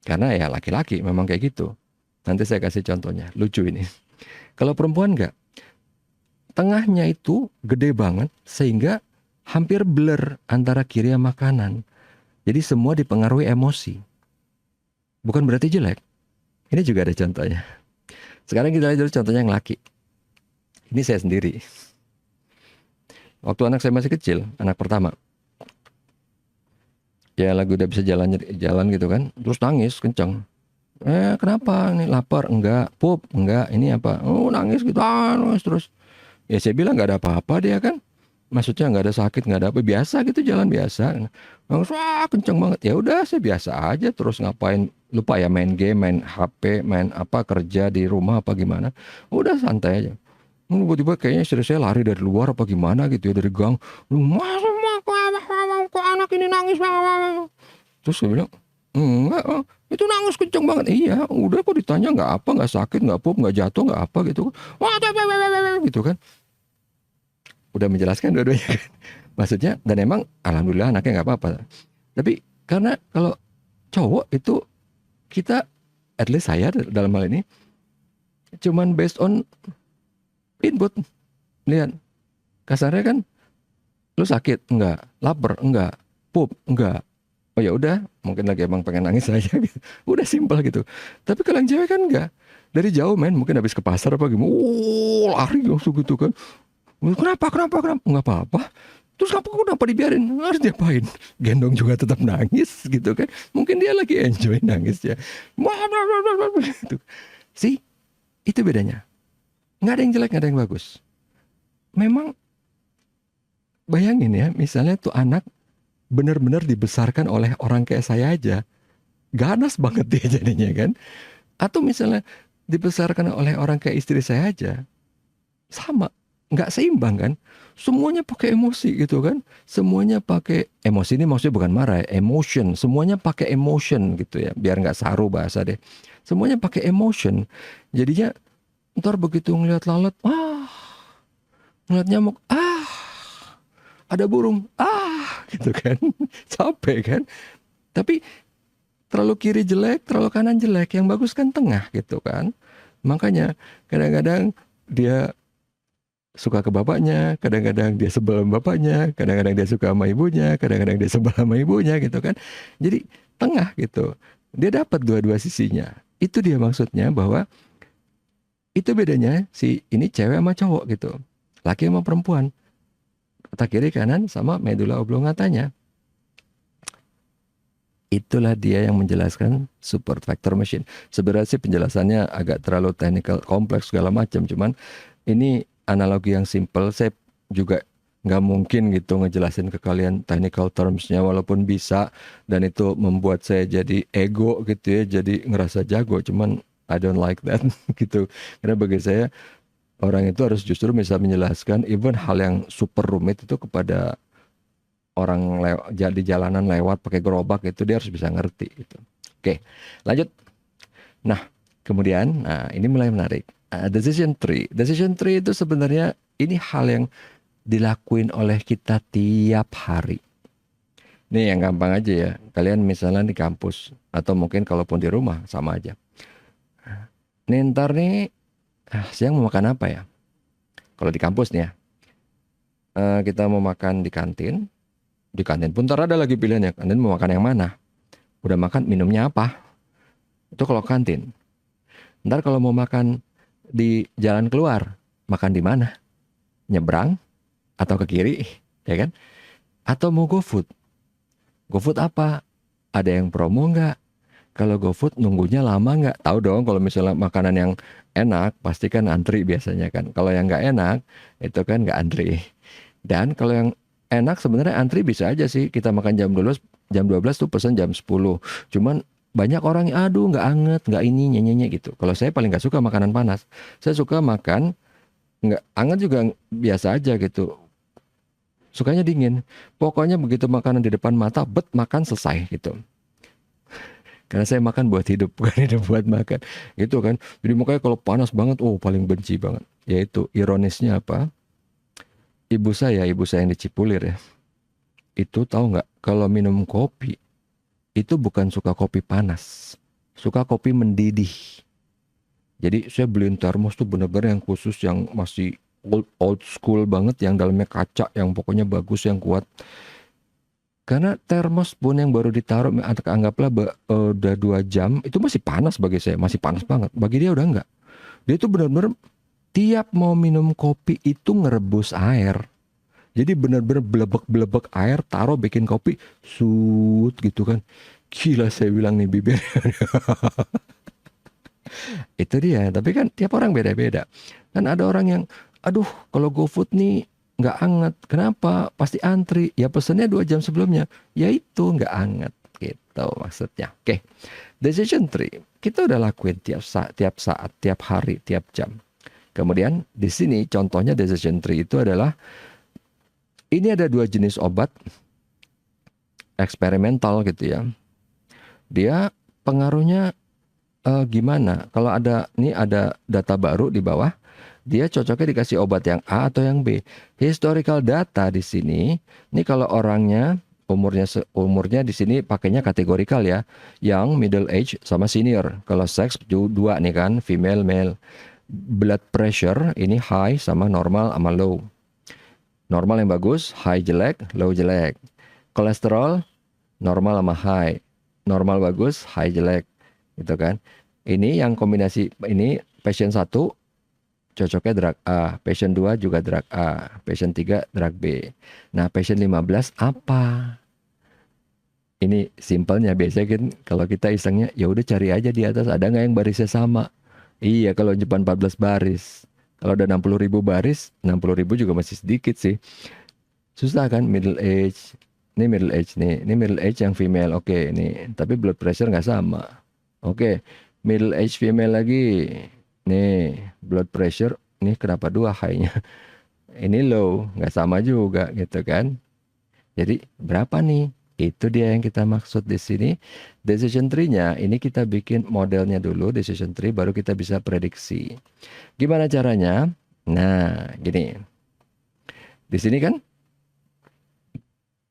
Karena ya laki-laki memang kayak gitu. Nanti saya kasih contohnya, lucu ini. Kalau perempuan enggak, tengahnya itu gede banget sehingga hampir blur antara kiri sama kanan. Jadi semua dipengaruhi emosi. Bukan berarti jelek. Ini juga ada contohnya. Sekarang kita lihat dulu contohnya yang laki. Ini saya sendiri. Waktu anak saya masih kecil, anak pertama. Ya lagi udah bisa jalan gitu kan. Terus nangis kenceng. Kenapa? Ini lapar? Enggak. Pup? Enggak. Ini apa? Oh nangis gitu. Terus. Ya saya bilang nggak ada apa-apa dia kan. Maksudnya nggak ada sakit, nggak ada apa. Biasa gitu jalan biasa. Nangis, wah kenceng banget. Ya udah saya biasa aja. Terus ngapain? Lupa ya main game, main HP, main apa, kerja di rumah apa gimana. Udah santai aja. Tiba-tiba kayaknya istri saya lari dari luar apa gimana gitu ya, dari gang. Kok anak ini nangis? Terus saya bilang, enggak, itu nangis kenceng banget. Iya, udah kok ditanya nggak apa, nggak sakit, nggak pup, nggak jatuh, nggak apa gitu. Wah, gitu kan. Udah menjelaskan dua-duanya kan. Maksudnya, dan emang alhamdulillah anaknya nggak apa-apa. Tapi karena kalau cowok itu kita, at least saya dalam hal ini, cuman based on input. Lihat, kasarnya kan, lu sakit? Enggak. Lapar? Enggak. Pup? Enggak. Oh ya udah, mungkin lagi emang pengen nangis aja gitu. Udah simpel gitu. Tapi kalau yang cewek kan enggak. Dari jauh men, mungkin habis ke pasar apa gimana. Lari langsung gitu kan. Kenapa? Enggak apa-apa. Terus kenapa dibiarin? Harus diapain? Gendong juga tetap nangis gitu kan. Mungkin dia lagi enjoy nangis ya. Gitu. See, itu bedanya. Nggak ada yang jelek, nggak ada yang bagus. Memang bayangin ya, misalnya tuh anak benar-benar dibesarkan oleh orang kayak saya aja, ganas banget dia jadinya kan. Atau misalnya dibesarkan oleh orang kayak istri saya aja, sama, nggak seimbang kan. Semuanya pakai emosi gitu kan. Semuanya pakai emosi, ini maksudnya bukan marah ya, emotion. Semuanya pakai emotion gitu ya, biar nggak saru bahasa deh. Semuanya pakai emotion. Jadinya ntar begitu ngeliat lalat, ngeliat nyamuk, ada burung, gitu kan. Capek kan. Tapi terlalu kiri jelek, terlalu kanan jelek. Yang bagus kan tengah gitu kan. Makanya kadang-kadang dia suka ke bapaknya, kadang-kadang dia sebel sama bapaknya, kadang-kadang dia suka sama ibunya, kadang-kadang dia sebel sama ibunya gitu kan. Jadi tengah gitu. Dia dapat dua-dua sisinya. Itu dia maksudnya, bahwa itu bedanya si ini cewek sama cowok gitu. Laki sama perempuan. Otak kiri kanan sama medula oblongatanya. Itulah dia yang menjelaskan support factor machine. Sebenarnya sih penjelasannya agak terlalu technical, kompleks segala macam. Cuman ini analogi yang simple. Saya juga nggak mungkin gitu ngejelasin ke kalian technical termsnya, walaupun bisa. Dan itu membuat saya jadi ego gitu ya, jadi ngerasa jago. Cuman I don't like that gitu. Karena bagi saya orang itu harus justru bisa menjelaskan even hal yang super rumit itu kepada orang di jalanan lewat pakai gerobak itu, dia harus bisa ngerti gitu. Oke, lanjut. Nah, kemudian, ini mulai menarik. Decision tree. Decision tree itu sebenarnya ini hal yang dilakuin oleh kita tiap hari. Ini yang gampang aja ya. Kalian misalnya di kampus atau mungkin kalaupun di rumah sama aja. Nih ntar nih siang mau makan apa ya? Kalau di kampus nih ya, kita mau makan di kantin. Di kantin pun ntar ada lagi pilihannya. Kantin mau makan yang mana? Udah makan, minumnya apa? Itu kalau kantin. Ntar kalau mau makan di jalan keluar, makan di mana? Nyebrang atau ke kiri, ya kan? Atau mau GoFood? GoFood apa? Ada yang promo nggak? Kalau GoFood nunggunya lama nggak? Tahu dong kalau misalnya makanan yang enak pasti kan antri biasanya kan. Kalau yang nggak enak itu kan nggak antri. Dan kalau yang enak sebenarnya antri bisa aja sih. Kita makan jam 12 tuh pesan jam 10. Cuman banyak orang yang aduh nggak anget, nggak ini nyenyenye gitu. Kalau saya paling nggak suka makanan panas. Saya suka makan nggak anget juga biasa aja gitu. Sukanya dingin. Pokoknya begitu makanan di depan mata, bet makan selesai gitu. Karena saya makan buat hidup, bukan hidup buat makan. Gitu kan. Jadi makanya kalau panas banget, oh paling benci banget. Yaitu ironisnya apa? Ibu saya yang di Cipulir ya. Itu tahu nggak? Kalau minum kopi, itu bukan suka kopi panas. Suka kopi mendidih. Jadi saya beliin termos tuh bener-bener yang khusus, yang masih old school banget. Yang dalamnya kaca, yang pokoknya bagus, yang kuat. Karena termos pun yang baru ditaruh, anggaplah udah 2 jam, itu masih panas bagi saya, masih panas banget. Bagi dia udah enggak. Dia tuh benar-benar tiap mau minum kopi itu ngerebus air. Jadi benar-benar belebek-belebek air, taruh bikin kopi, sut gitu kan. Gila saya bilang nih bibir. Itu dia, tapi kan tiap orang beda-beda. Kan ada orang yang, aduh kalau GoFood nih nggak anget. Kenapa? Pasti antri. Ya pesennya 2 jam sebelumnya. Ya itu nggak anget. Gitu maksudnya. Oke, decision tree. Kita udah lakuin tiap saat, tiap hari, tiap jam. Kemudian di sini contohnya decision tree itu adalah, ini ada 2 jenis obat eksperimental gitu ya. Dia pengaruhnya gimana? Kalau ini ada data baru di bawah, dia cocoknya dikasih obat yang A atau yang B. Historical data di sini, ini kalau orangnya umurnya di sini pakainya kategorikal ya, yang middle age sama senior. Kalau seks 2 nih kan, female, male. Blood pressure ini high sama normal sama low. Normal yang bagus, high jelek, low jelek. Kolesterol normal sama high. Normal bagus, high jelek. Gitu kan. Ini yang kombinasi ini patient 1 cocoknya drug A, patient 2 juga drug A, patient 3 drug B. Nah, patient 15 apa? Ini simpelnya biasanya kan kalau kita isengnya ya udah cari aja di atas ada nggak yang barisnya sama. Iya, kalau Jepang 14 baris. Kalau ada 60.000 baris, 60.000 juga masih sedikit sih. Susah kan middle age. Ini middle age nih. Ini middle age yang female. Oke, ini. Tapi blood pressure nggak sama. Oke, middle age female lagi. Nih, blood pressure. Nih kenapa 2 high-nya? Ini low. Nggak sama juga gitu kan. Jadi berapa nih? Itu dia yang kita maksud di sini. Decision tree-nya, ini kita bikin modelnya dulu, decision tree, baru kita bisa prediksi. Gimana caranya? Nah, gini. Di sini kan,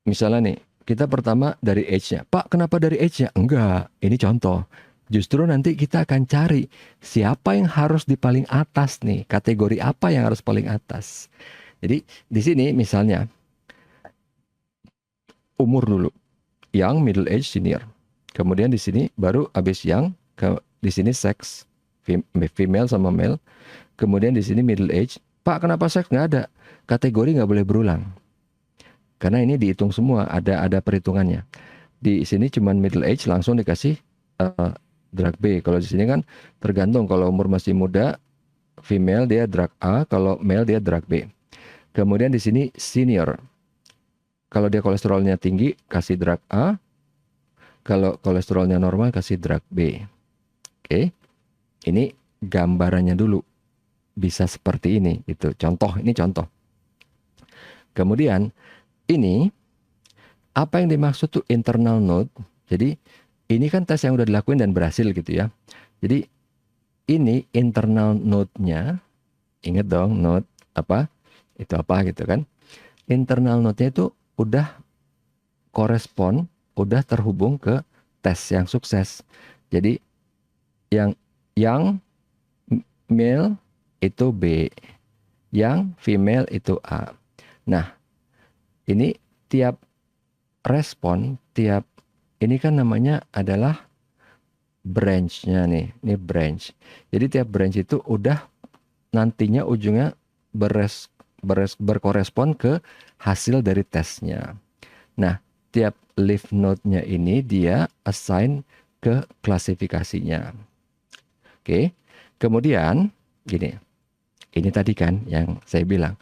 misalnya nih, kita pertama dari age-nya. Pak, kenapa dari age-nya? Enggak, ini contoh. Justru nanti kita akan cari siapa yang harus di paling atas nih, kategori apa yang harus paling atas. Jadi di sini misalnya umur dulu, young, middle age, senior. Kemudian di sini baru habis young, di sini sex, female sama male. Kemudian di sini middle age. Pak, kenapa seks nggak ada? Kategori nggak boleh berulang. Karena ini dihitung semua, ada perhitungannya. Di sini cuman middle age langsung dikasih drug B. Kalau di sini kan tergantung, kalau umur masih muda, female dia drug A, kalau male dia drug B. Kemudian di sini senior. Kalau dia kolesterolnya tinggi, kasih drug A. Kalau kolesterolnya normal, kasih drug B. Oke. Ini gambarannya dulu. Bisa seperti ini. Itu contoh, ini contoh. Kemudian, ini apa yang dimaksud tuh internal node. Jadi, ini kan tes yang udah dilakuin dan berhasil gitu ya. Jadi, ini internal node-nya. Ingat dong, node apa? Itu apa gitu kan. Internal node-nya itu udah korespon, udah terhubung ke tes yang sukses. Jadi yang male itu B, yang female itu A. Nah, ini tiap respon, ini kan namanya adalah branch-nya nih, ini branch. Jadi tiap branch itu udah nantinya ujungnya berkorespon ke hasil dari tesnya. Nah, tiap leaf node-nya ini dia assign ke klasifikasinya. Oke. Kemudian gini. Ini tadi kan yang saya bilang.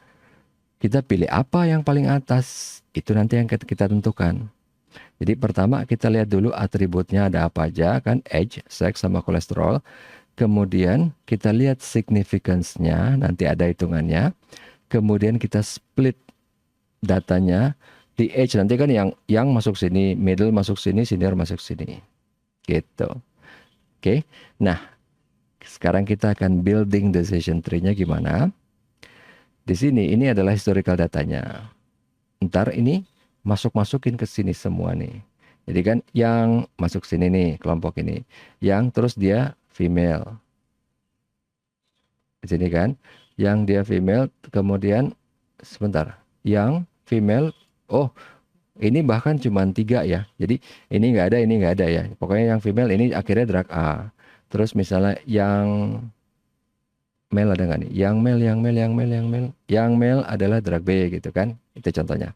Kita pilih apa yang paling atas, itu nanti yang kita tentukan. Jadi pertama kita lihat dulu atributnya ada apa aja kan, age, sex, sama kolesterol. Kemudian kita lihat significance-nya, nanti ada hitungannya. Kemudian kita split datanya di age, nanti kan yang masuk sini, middle masuk sini, senior masuk sini. Gitu. Oke. Nah, sekarang kita akan building decision tree-nya gimana. Di sini, ini adalah historical datanya. Ntar ini masukin ke sini semua nih. Jadi kan yang masuk sini nih, kelompok ini. Yang terus dia female. Di sini kan. Yang dia female, kemudian sebentar. Yang female, oh ini bahkan cuma 3 ya. Jadi ini nggak ada, ini nggak ada ya. Pokoknya yang female ini akhirnya drag A. Terus misalnya yang male ada nggak nih? Yang male adalah drag B gitu kan. Itu contohnya.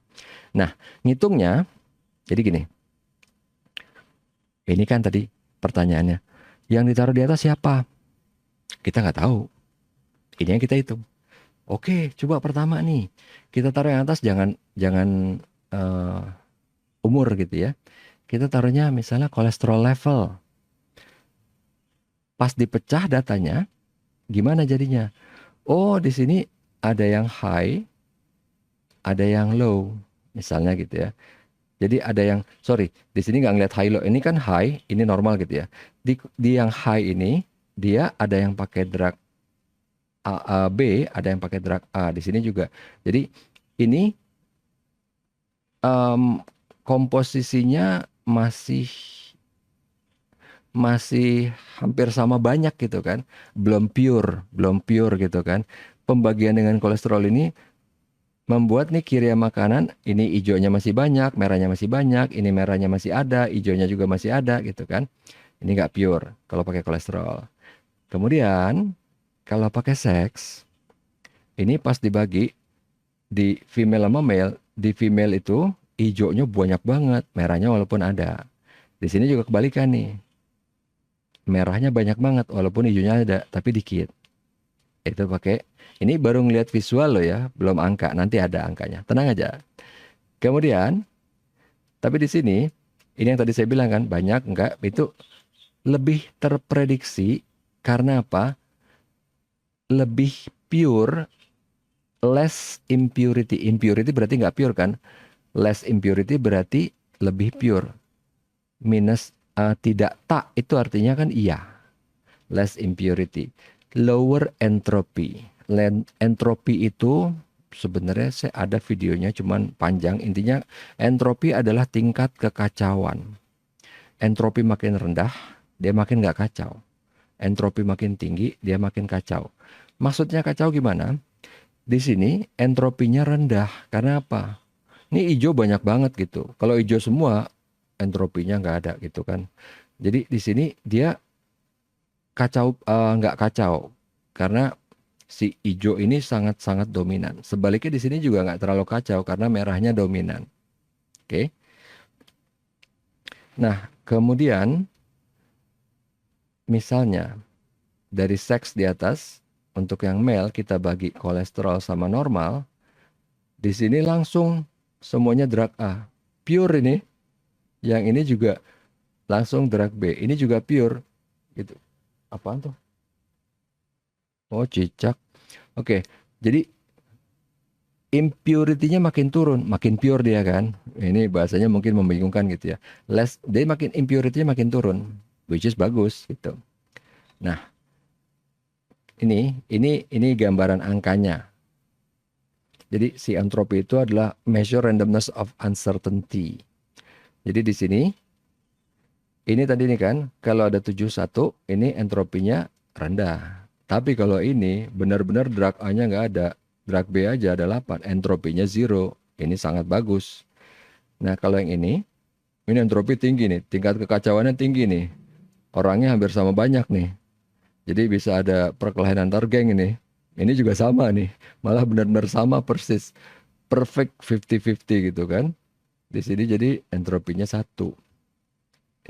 Nah, ngitungnya, jadi gini. Ini kan tadi pertanyaannya. Yang ditaruh di atas siapa? Kita nggak tahu. Ini yang kita hitung. Oke, coba pertama nih. Kita taruh yang atas jangan umur gitu ya. Kita taruhnya misalnya kolesterol level. Pas dipecah datanya, gimana jadinya? Oh, di sini ada yang high, ada yang low, misalnya gitu ya. Jadi ada yang, sorry, di sini nggak ngeliat high low. Ini kan high, ini normal gitu ya. Di yang high ini, dia ada yang pakai drug A, B, ada yang pakai drug A. Di sini juga. Jadi ini komposisinya masih hampir sama banyak gitu kan. Belum pure gitu kan. Pembagian dengan kolesterol ini membuat nih kiriam makanan, ini hijaunya masih banyak, merahnya masih banyak, ini merahnya masih ada, hijaunya juga masih ada gitu kan. Ini nggak pure kalau pakai kolesterol. Kemudian kalau pakai seks, ini pas dibagi di female sama male, di female itu hijaunya banyak banget, merahnya walaupun ada. Di sini juga kebalikan nih. Merahnya banyak banget walaupun hijaunya ada, tapi dikit. Itu pakai, ini baru ngelihat visual loh ya, belum angka, nanti ada angkanya. Tenang aja. Kemudian, tapi di sini, ini yang tadi saya bilang kan, banyak enggak, itu lebih terprediksi karena apa? Lebih pure, less impurity. Impurity berarti nggak pure kan? Less impurity berarti lebih pure. Minus tidak tak itu artinya kan iya. Less impurity. Lower entropy. Entropy itu sebenarnya saya ada videonya cuman panjang. Intinya entropy adalah tingkat kekacauan. Entropi makin rendah, dia makin nggak kacau. Entropi makin tinggi, dia makin kacau. Maksudnya kacau gimana? Di sini entropinya rendah. Karena apa? Ini hijau banyak banget gitu. Kalau hijau semua, entropinya nggak ada gitu kan. Jadi di sini dia kacau, nggak kacau. Karena si hijau ini sangat-sangat dominan. Sebaliknya di sini juga nggak terlalu kacau karena merahnya dominan. Oke. Nah, kemudian misalnya dari seks di atas, untuk yang male kita bagi kolesterol sama normal. Di sini langsung semuanya drug A. Pure ini. Yang ini juga langsung drug B. Ini juga pure. Gitu. Apaan tuh? Oh, cicak. Oke. Jadi impurity-nya makin turun, makin pure dia kan. Ini bahasanya mungkin membingungkan gitu ya. Dia makin impurity-nya makin turun, which is bagus gitu. Nah, ini gambaran angkanya. Jadi si entropi itu adalah measure randomness of uncertainty. Jadi di sini ini tadi nih kan, kalau ada 71, ini entropinya rendah. Tapi kalau ini benar-benar drag A-nya nggak ada, drag B aja ada 8, entropinya 0. Ini sangat bagus. Nah, kalau yang ini entropi tinggi nih, tingkat kekacauannya tinggi nih. Orangnya hampir sama banyak nih. Jadi bisa ada perkelahian antar geng ini. Ini juga sama nih. Malah benar-benar sama persis. Perfect 50-50 gitu kan. Di sini jadi entropinya 1.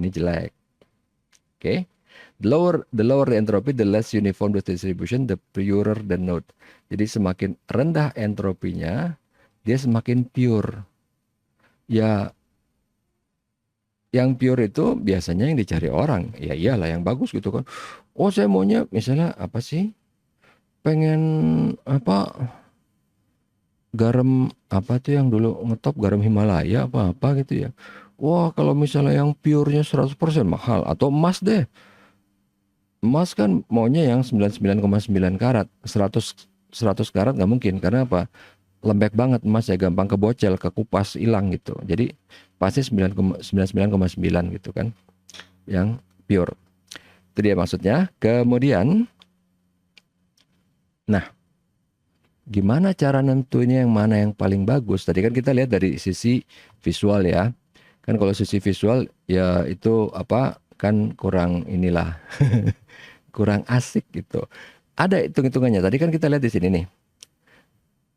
Ini jelek. Oke. The lower the entropy, the less uniform the distribution, the purer the node. Jadi semakin rendah entropinya, dia semakin pure. Ya, yang pure itu biasanya yang dicari orang. Ya iyalah yang bagus gitu kan. Oh, saya maunya misalnya apa sih? Pengen apa? Garam apa tuh yang dulu ngetop, garam Himalaya apa-apa gitu ya. Wah, kalau misalnya yang purenya 100% mahal, atau emas deh. Emas kan maunya yang 99,9 karat, 100 karat nggak mungkin, karena apa? Lembek banget emas ya, gampang kebocel, kekupas, hilang gitu. Jadi pasti 99,9 gitu kan, yang pure. Itu dia maksudnya. Kemudian, nah, gimana cara nentuinnya yang mana yang paling bagus? Tadi kan kita lihat dari sisi visual ya. Kan kalau sisi visual ya itu apa, kan kurang inilah, kurang asik gitu. Ada hitung-hitungannya. Tadi kan kita lihat di sini nih.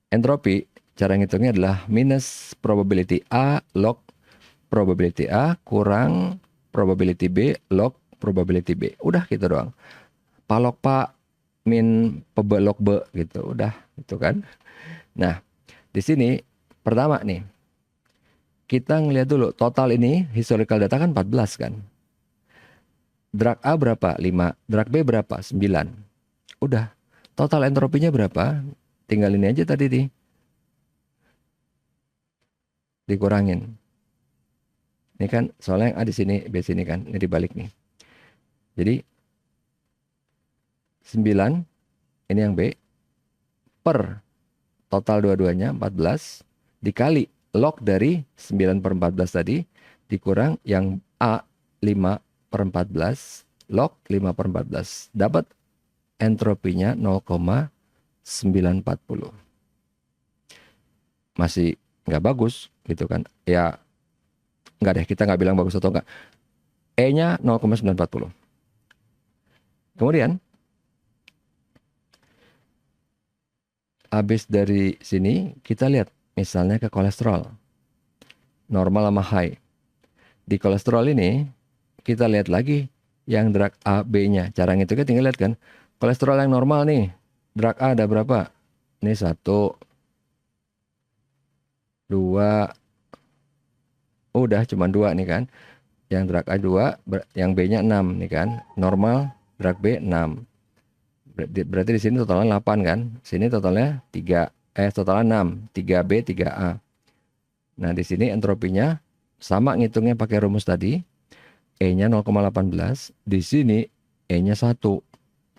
Entropi, cara ngitungnya adalah minus probability A log probability A kurang probability B log probability B. Udah gitu doang. Palok Pak min pebe log B gitu. Udah gitu kan. Nah, di sini pertama nih, kita ngeliat dulu total ini historical data kan 14 kan. Drag A berapa? 5. Drag B berapa? 9. Udah. Total entropinya berapa? Tinggal ini aja tadi nih. Dikurangin. Ini kan soalnya yang A di sini, B sini kan. Ini dibalik nih. Jadi 9, ini yang B, per total dua-duanya 14, dikali log dari 9/14 tadi, dikurang yang A 5/14, log 5/14. Dapat entropinya 0,940. Masih nggak bagus gitu kan. Ya nggak deh, kita nggak bilang bagus atau nggak. E-nya 0,940. Kemudian habis dari sini kita lihat misalnya ke kolesterol. Normal sama high. Di kolesterol ini kita lihat lagi yang drag A, B-nya. Cara ngitungnya tinggal lihat kan. Kolesterol yang normal nih. Drag A ada berapa? Ini 1, 2. Udah cuma 2 nih kan. Yang drag A 2, yang B-nya 6 nih kan. Normal, drag B 6. Berarti di sini totalnya 8 kan. Sini totalnya 3. Totalnya 6. 3B, 3A. Nah, di sini entropinya sama ngitungnya pakai rumus tadi. E-nya 0,18. Di sini E-nya 1.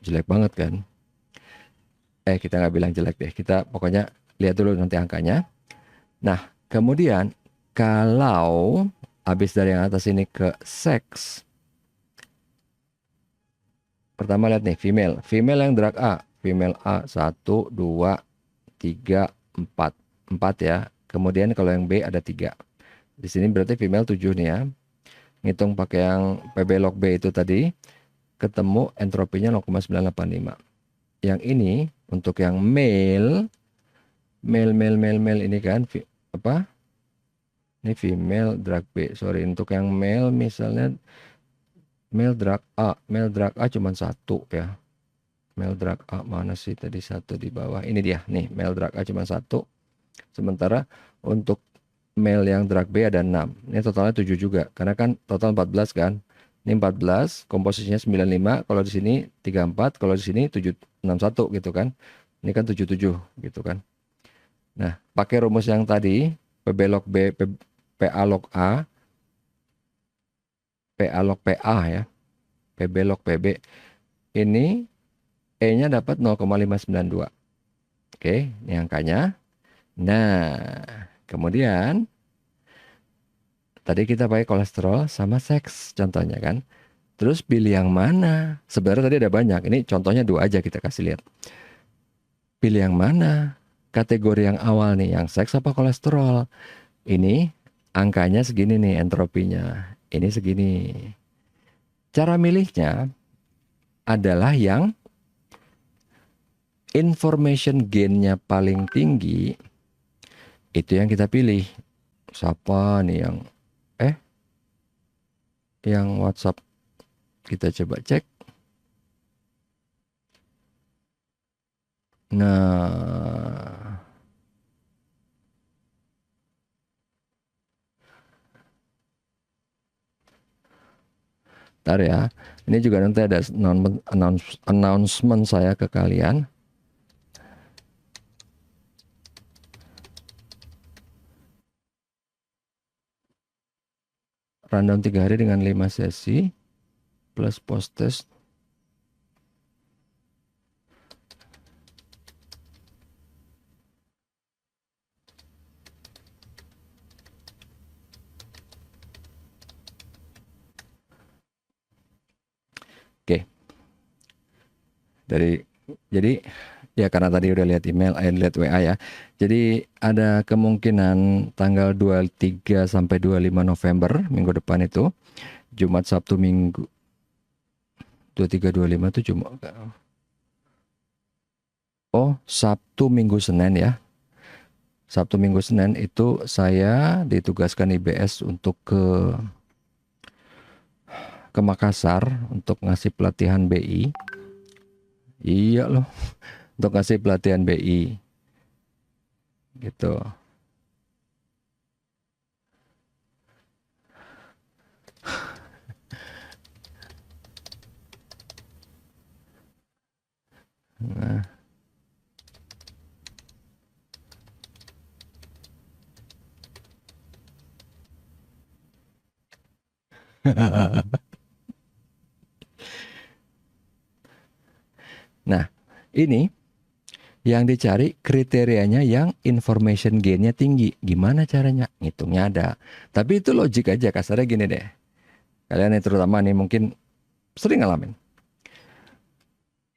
Jelek banget kan. Kita nggak bilang jelek deh. Kita pokoknya lihat dulu nanti angkanya. Nah, kemudian kalau habis dari yang atas ini ke seks. Pertama lihat nih, female. Female yang drag A. Female A 1, 2, 3, 4. 4 ya. Kemudian kalau yang B ada 3. Di sini berarti female 7 nih ya. Ngitung pakai yang PB log B itu tadi. Ketemu entropinya 0,985. Yang ini untuk yang male. Male ini kan. Apa? Ini female drag B. Sorry, untuk yang male misalnya. Male drag A cuma 1 ya. Male drag A mana sih tadi 1 di bawah. Ini dia nih, male drag A cuma 1. Sementara untuk male yang drag B ada 6. Ini totalnya 7 juga. Karena kan total 14 kan. Ini 14, komposisinya 95. Kalau di sini 34, kalau di sini 761 gitu kan. Ini kan 77 gitu kan. Nah, pakai rumus yang tadi, PB log B, PA log A, PA log PA ya. PB log PB. Ini E-nya dapat 0,592. Oke, ini angkanya. Nah, kemudian tadi kita pakai kolesterol sama seks contohnya kan. Terus pilih yang mana? Sebenarnya tadi ada banyak. Ini contohnya 2 aja kita kasih lihat. Pilih yang mana? Kategori yang awal nih, yang seks apa kolesterol? Ini angkanya segini nih entropinya. Ini segini. Cara milihnya adalah yang information gain-nya paling tinggi, itu yang kita pilih. Siapa nih yang WhatsApp Kita coba cek. Nah, ntar ya. Ini juga nanti ada announcement saya ke kalian. Rundown 3 hari dengan 5 sesi plus post test. Oke. Jadi ya karena tadi udah lihat email, lihat WA ya. Jadi ada kemungkinan tanggal 23 sampai 25 November minggu depan itu Jumat, Sabtu, Minggu. 23 25 itu cuma Sabtu, Minggu, Senin ya. Sabtu, Minggu, Senin itu saya ditugaskan IBS untuk ke Makassar untuk ngasih pelatihan BI. Iya loh, untuk ngasih pelatihan BI. Gitu. Nah. Nah, ini yang dicari kriterianya yang information gain-nya tinggi. Gimana caranya? Ngitungnya ada. Tapi itu logik aja, kasarnya gini deh. Kalian yang terutama nih mungkin sering ngalamin.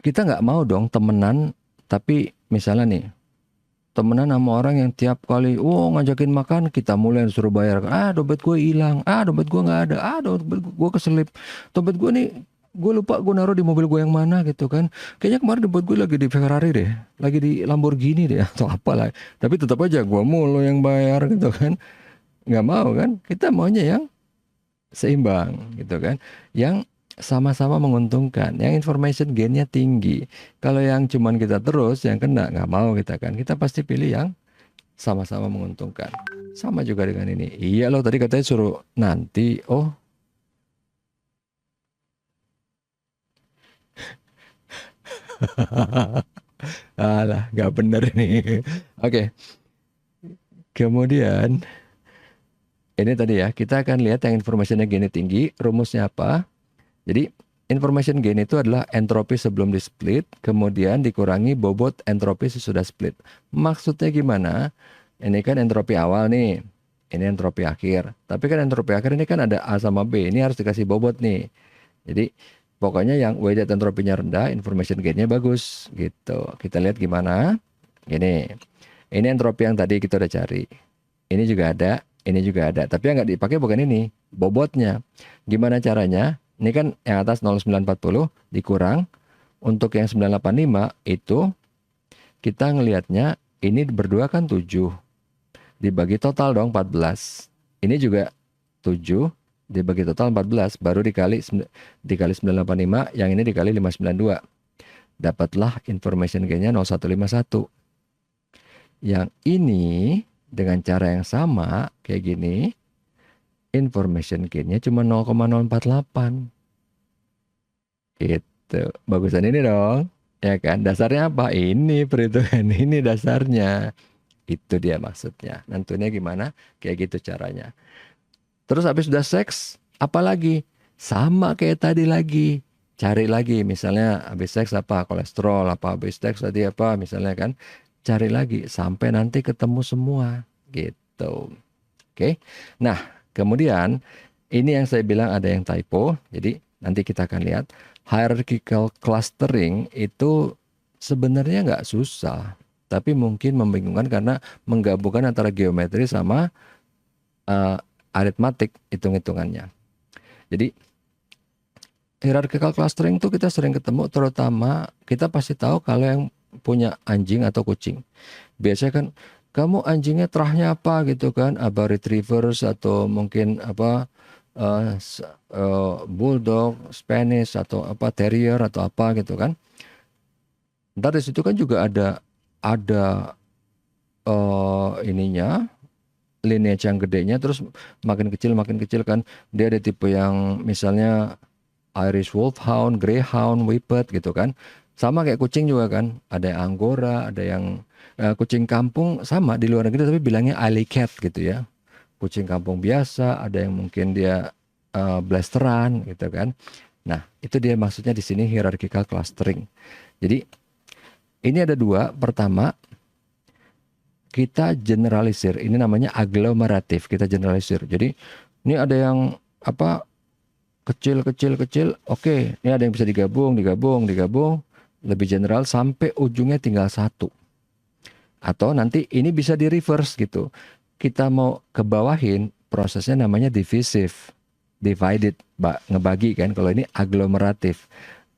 Kita nggak mau dong temenan, tapi misalnya nih, temenan sama orang yang tiap kali, ngajakin makan, kita mulai suruh bayar. Dompet gue hilang. Dompet gue nggak ada. Dompet gue keselip. Dompet gue nih, gue lupa gue naruh di mobil gue yang mana gitu kan. Kayaknya kemarin dompet gue lagi di Ferrari deh. Lagi di Lamborghini deh atau apalah. Tapi tetap aja gue mulu yang bayar gitu kan. Nggak mau kan. Kita maunya yang seimbang gitu kan. Yang sama-sama menguntungkan, yang information gain-nya tinggi. Kalau yang cuman kita terus yang kena, nggak mau kita kan. Kita pasti pilih yang sama-sama menguntungkan. Sama juga dengan ini. Iya loh, tadi katanya suruh nanti. Alah, nggak bener ini. Oke. Kemudian ini tadi ya, kita akan lihat yang information gain tinggi, rumusnya apa. Jadi information gain itu adalah entropi sebelum di split, kemudian dikurangi bobot entropi sesudah split. Maksudnya gimana? Ini kan entropi awal nih, ini entropi akhir. Tapi kan entropi akhir ini kan ada A sama B, ini harus dikasih bobot nih. Jadi pokoknya yang weighted entropinya rendah, information gain-nya bagus gitu. Kita lihat gimana. Ini entropi yang tadi kita udah cari. Ini juga ada, ini juga ada. Tapi yang nggak dipakai bukan ini, bobotnya. Gimana caranya? Ini kan yang atas 0,940 dikurang. Untuk yang 985 itu kita ngelihatnya ini berdua kan 7. Dibagi total dong 14. Ini juga 7 dibagi total 14. Baru dikali 985, yang ini dikali 592. Dapatlah information gain-nya 0151. Yang ini dengan cara yang sama kayak gini, information gain-nya cuma 0,048. Itu bagusan ini dong, ya kan? Dasarnya apa? Ini perhitungan ini dasarnya. Itu dia maksudnya. Nentunya gimana? Kayak gitu caranya. Terus habis sudah seks, apa lagi? Sama kayak tadi lagi. Cari lagi, misalnya habis seks apa? Kolesterol, apa habis seks tadi apa? Misalnya kan. Cari lagi sampai nanti ketemu semua gitu. Oke. Nah, kemudian ini yang saya bilang ada yang typo. Jadi nanti kita akan lihat hierarchical clustering itu sebenarnya nggak susah, tapi mungkin membingungkan karena menggabungkan antara geometri sama aritmatik hitung-hitungannya. Jadi hierarchical clustering itu kita sering ketemu, terutama kita pasti tahu kalau yang punya anjing atau kucing. Biasanya kan kamu anjingnya terahnya apa gitu kan, apa retrievers atau mungkin apa Bulldog, Spanish atau apa Terrier atau apa gitu kan. Ntar di situ kan juga ada ininya lineage yang gedenya, terus makin kecil kan. Dia ada tipe yang misalnya Irish Wolfhound, Greyhound, Whippet gitu kan. Sama kayak kucing juga kan. Ada yang Angora, ada yang kucing kampung sama di luar negeri tapi bilangnya alley cat gitu ya. Kucing kampung biasa, ada yang mungkin dia blasteran gitu kan. Nah, itu dia maksudnya di sini hierarchical clustering. Jadi ini ada dua. Pertama, kita generalisir. Ini namanya aglomeratif. Kita generalisir. Jadi ini ada yang apa kecil. Oke, ini ada yang bisa digabung. Lebih general sampai ujungnya tinggal satu. Atau nanti ini bisa di reverse gitu. Kita mau kebawahin, prosesnya namanya divisive. Divided, ngebagi kan. Kalau ini aglomeratif.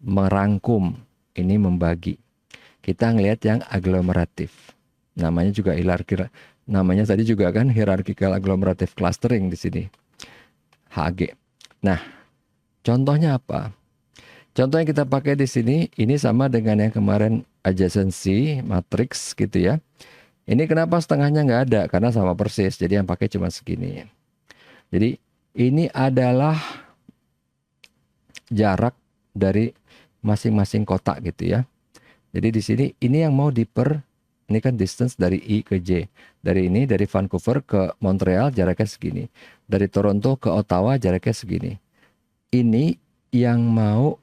Merangkum. Ini membagi. Kita ngelihat yang aglomeratif. Namanya juga namanya tadi juga kan hierarchical agglomerative clustering di sini. HG. Nah, contohnya apa? Contoh yang kita pakai di sini ini sama dengan yang kemarin adjacency matrix gitu ya. Ini kenapa setengahnya nggak ada? Karena sama persis. Jadi yang pakai cuma segini. Jadi ini adalah jarak dari masing-masing kotak gitu ya. Jadi di sini ini yang mau ini kan distance dari I ke J. Dari Vancouver ke Montreal jaraknya segini. Dari Toronto ke Ottawa jaraknya segini. Ini yang mau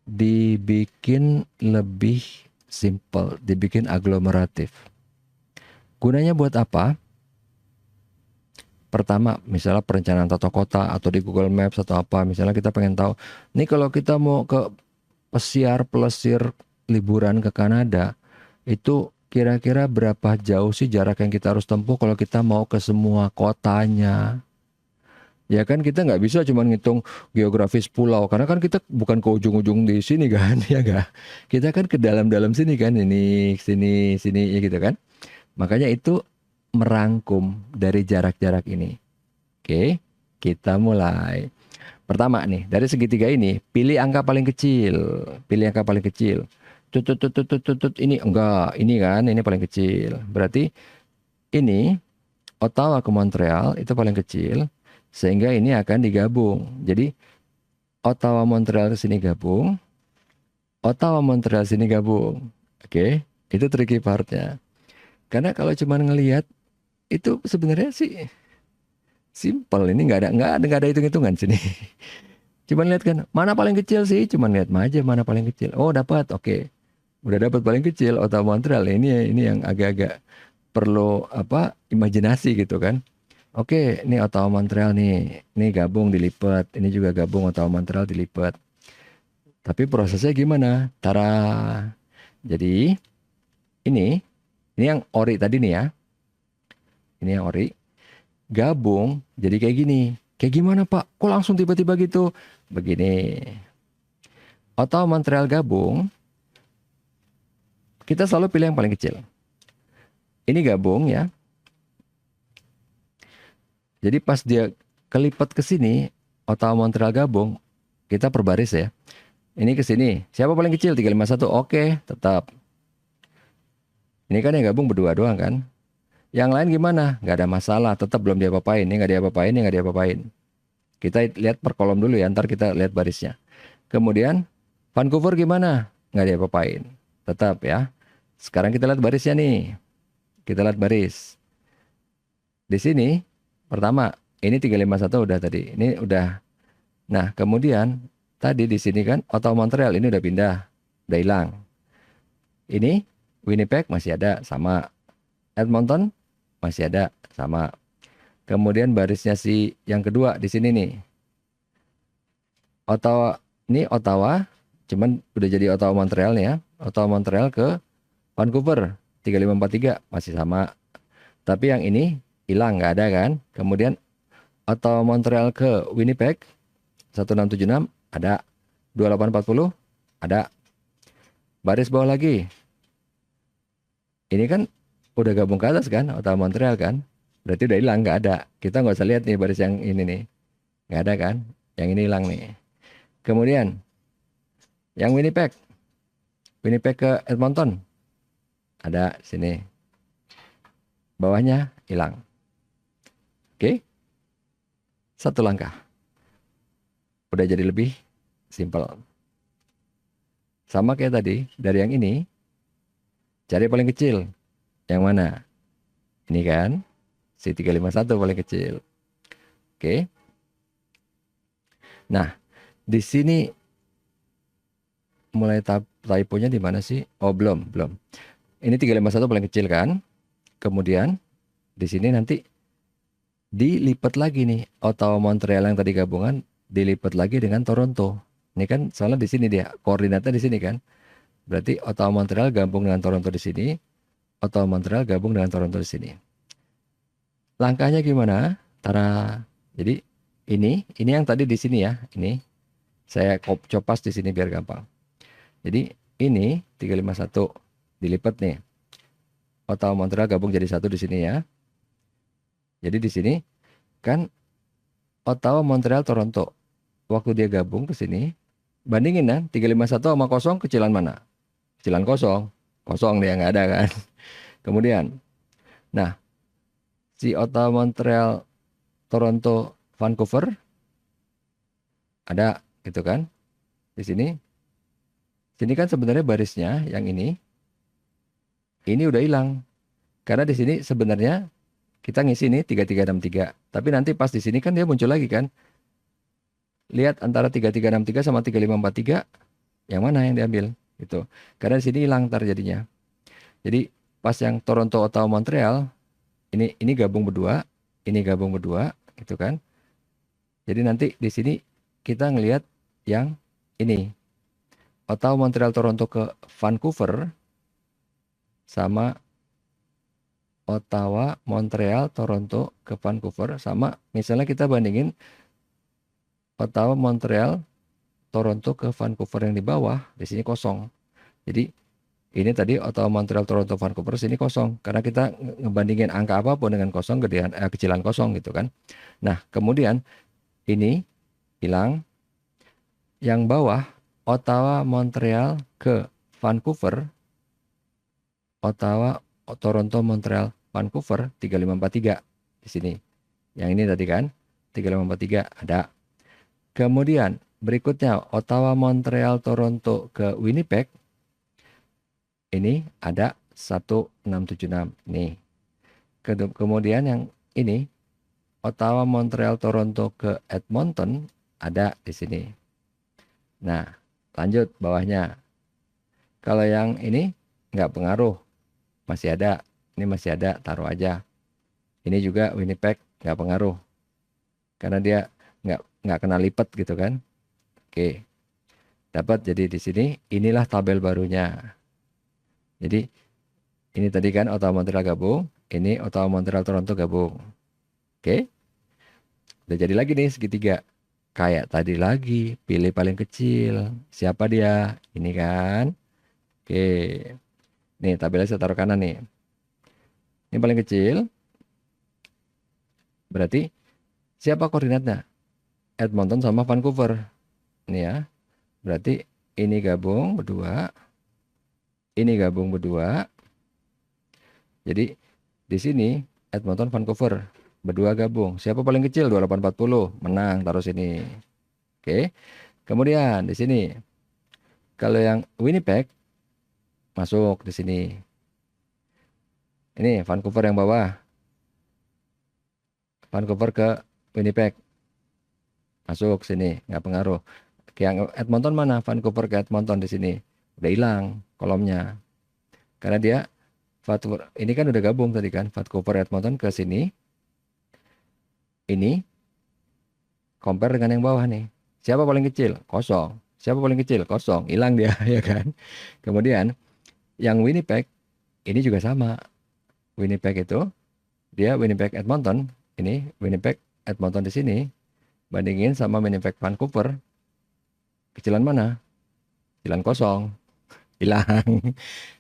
dibikin lebih simple, dibikin aglomeratif. Gunanya buat apa? Pertama, misalnya perencanaan tata kota atau di Google Maps atau apa, misalnya kita pengen tahu, ini kalau kita mau ke pelesir liburan ke Kanada, itu kira-kira berapa jauh sih jarak yang kita harus tempuh kalau kita mau ke semua kotanya? Ya kan kita nggak bisa cuma ngitung geografis pulau, karena kan kita bukan ke ujung-ujung di sini kan, ya nggak? Kita kan ke dalam-dalam sini kan, ini, sini, ya gitu kan. Makanya itu merangkum dari jarak-jarak ini. Oke, kita mulai. Pertama nih, dari segitiga ini, pilih angka paling kecil. Pilih angka paling kecil. Ini enggak, ini kan, ini paling kecil. Berarti ini Ottawa ke Montreal itu paling kecil, sehingga ini akan digabung. Jadi Ottawa Montreal ke sini gabung, Ottawa Montreal sini gabung. Oke, itu tricky partnya. Karena kalau cuma ngelihat itu sebenarnya sih simple. Ini nggak ada hitung-hitungan sini. Cuma lihat kan mana paling kecil sih, cuma lihat aja mana paling kecil. Oh dapat, oke. Udah dapat paling kecil Ottawa Montreal. Ini yang agak-agak perlu apa imajinasi gitu kan. Oke, ini Ottawa Montreal nih. Ini gabung dilipat, ini juga gabung Ottawa Montreal dilipat. Tapi prosesnya gimana? Tara. Jadi ini yang ori tadi nih ya. Ini yang ori. Gabung jadi kayak gini. Kayak gimana Pak? Kok langsung tiba-tiba gitu? Begini. Ottawa Montreal gabung. Kita selalu pilih yang paling kecil. Ini gabung ya. Jadi pas dia kelipat ke sini, Ottawa Montreal gabung, kita perbaris ya. Ini ke sini. Siapa paling kecil? 351. Oke, tetap. Ini kan yang gabung berdua doang kan. Yang lain gimana? Nggak ada masalah. Tetap belum diapa-apain. Ini nggak diapa-apain, ini nggak diapa-apain. Kita lihat per kolom dulu ya. Ntar kita lihat barisnya. Kemudian Vancouver gimana? Nggak diapa-apain. Tetap ya. Sekarang kita lihat barisnya nih. Kita lihat baris. Di sini, pertama, ini 351 udah tadi. Ini udah. Nah, kemudian tadi di sini kan Ottawa Montreal ini udah pindah. Udah hilang. Ini Winnipeg masih ada, sama. Edmonton masih ada, sama. Kemudian barisnya si yang kedua di sini nih. Ottawa, cuman udah jadi Ottawa Montreal nih ya. Ottawa Montreal ke Vancouver 3543 masih sama. Tapi yang ini hilang, nggak ada kan. Kemudian Ottawa Montreal ke Winnipeg 1676 ada. 2840 ada. Baris bawah lagi. Ini kan udah gabung ke atas kan, Ottawa Montreal kan. Berarti udah hilang, nggak ada. Kita nggak usah lihat nih baris yang ini nih. nggak ada kan? Yang ini hilang nih. Kemudian yang Winnipeg ke Edmonton ada di sini. Bawahnya hilang. Oke, satu langkah. Udah jadi lebih simpel. Sama kayak tadi, dari yang ini, cari paling kecil. Yang mana? Ini kan, si 351 paling kecil. Oke. Nah, di sini mulai typonya di mana sih? Oh, belum. Ini 351 paling kecil kan? Kemudian di sini nanti dilipat lagi nih. Ottawa Montreal yang tadi gabungan dilipat lagi dengan Toronto. Ini kan soalnya di sini dia, koordinatnya di sini kan. Berarti Ottawa Montreal gabung dengan Toronto di sini, Ottawa Montreal gabung dengan Toronto di sini. Langkahnya gimana? Tara. Jadi ini yang tadi di sini ya. Ini saya copas di sini biar gampang. Jadi ini 351 dilipat nih. Ottawa Montreal gabung jadi satu di sini ya. Jadi di sini kan Ottawa Montreal Toronto. Waktu dia gabung ke sini, bandingin kan 351 sama kosong kecilan mana? Kecilan kosong. Kosong dia nggak ada kan. Kemudian, nah si Ottawa Montreal Toronto Vancouver ada gitu kan di sini. Sini kan sebenarnya barisnya yang ini udah hilang. Karena di sini sebenarnya kita ngisi nih 3363. Tapi nanti pas di sini kan dia muncul lagi kan. Lihat antara 3363 sama 3543 yang mana yang diambil gitu. Karena di sini hilang ntar jadinya. Jadi pas yang Toronto Ottawa Montreal ini gabung berdua, ini gabung berdua gitu kan. Jadi nanti di sini kita ngelihat yang ini. Ottawa Montreal Toronto ke Vancouver sama Ottawa Montreal Toronto ke Vancouver sama misalnya kita bandingin Ottawa Montreal Toronto ke Vancouver yang di bawah, di sini kosong. Jadi ini tadi Ottawa Montreal Toronto Vancouver sini kosong karena kita ngebandingin angka apapun dengan kosong kecilan kosong gitu kan. Nah, kemudian ini hilang. Yang bawah Ottawa Montreal ke Vancouver, Ottawa Toronto Montreal Vancouver 3543 di sini. Yang ini tadi kan 3543 ada. Kemudian berikutnya Ottawa Montreal Toronto ke Winnipeg. Ini ada 1676 nih. Kemudian yang ini Ottawa Montreal Toronto ke Edmonton ada di sini. Nah, lanjut bawahnya. Kalau yang ini nggak pengaruh, masih ada. Ini masih ada, taruh aja. Ini juga Winnipeg nggak pengaruh, karena dia nggak kena lipat gitu kan. Oke, dapat. Jadi di sini inilah tabel barunya. Jadi ini tadi kan Ottawa Montreal gabung, ini Ottawa Montreal Toronto gabung. Oke, udah jadi lagi nih segitiga. Kayak tadi lagi, pilih paling kecil. Siapa dia? Ini kan. Oke. Nih, tabelnya saya taruh kanan nih. Ini paling kecil. Berarti siapa koordinatnya? Edmonton sama Vancouver. Ini ya. Berarti ini gabung berdua. Ini gabung berdua. Jadi di sini Edmonton Vancouver berdua gabung. Siapa paling kecil? 2840. Menang, taruh sini. Oke. Kemudian di sini kalau yang Winnipeg masuk di sini. Ini Vancouver yang bawah. Vancouver ke Winnipeg. Masuk sini, nggak pengaruh. Yang Edmonton mana? Vancouver ke Edmonton di sini. Udah hilang kolomnya. Karena dia ini kan udah gabung tadi kan. Vancouver Edmonton ke sini. Ini compare dengan yang bawah nih. Siapa paling kecil? Kosong. Siapa paling kecil? Kosong. Hilang dia ya kan. Kemudian yang Winnipeg ini juga sama. Winnipeg itu dia Winnipeg Edmonton. Ini Winnipeg Edmonton di sini. Bandingin sama Winnipeg Vancouver. Kecilan mana? Kecilan kosong. Hilang.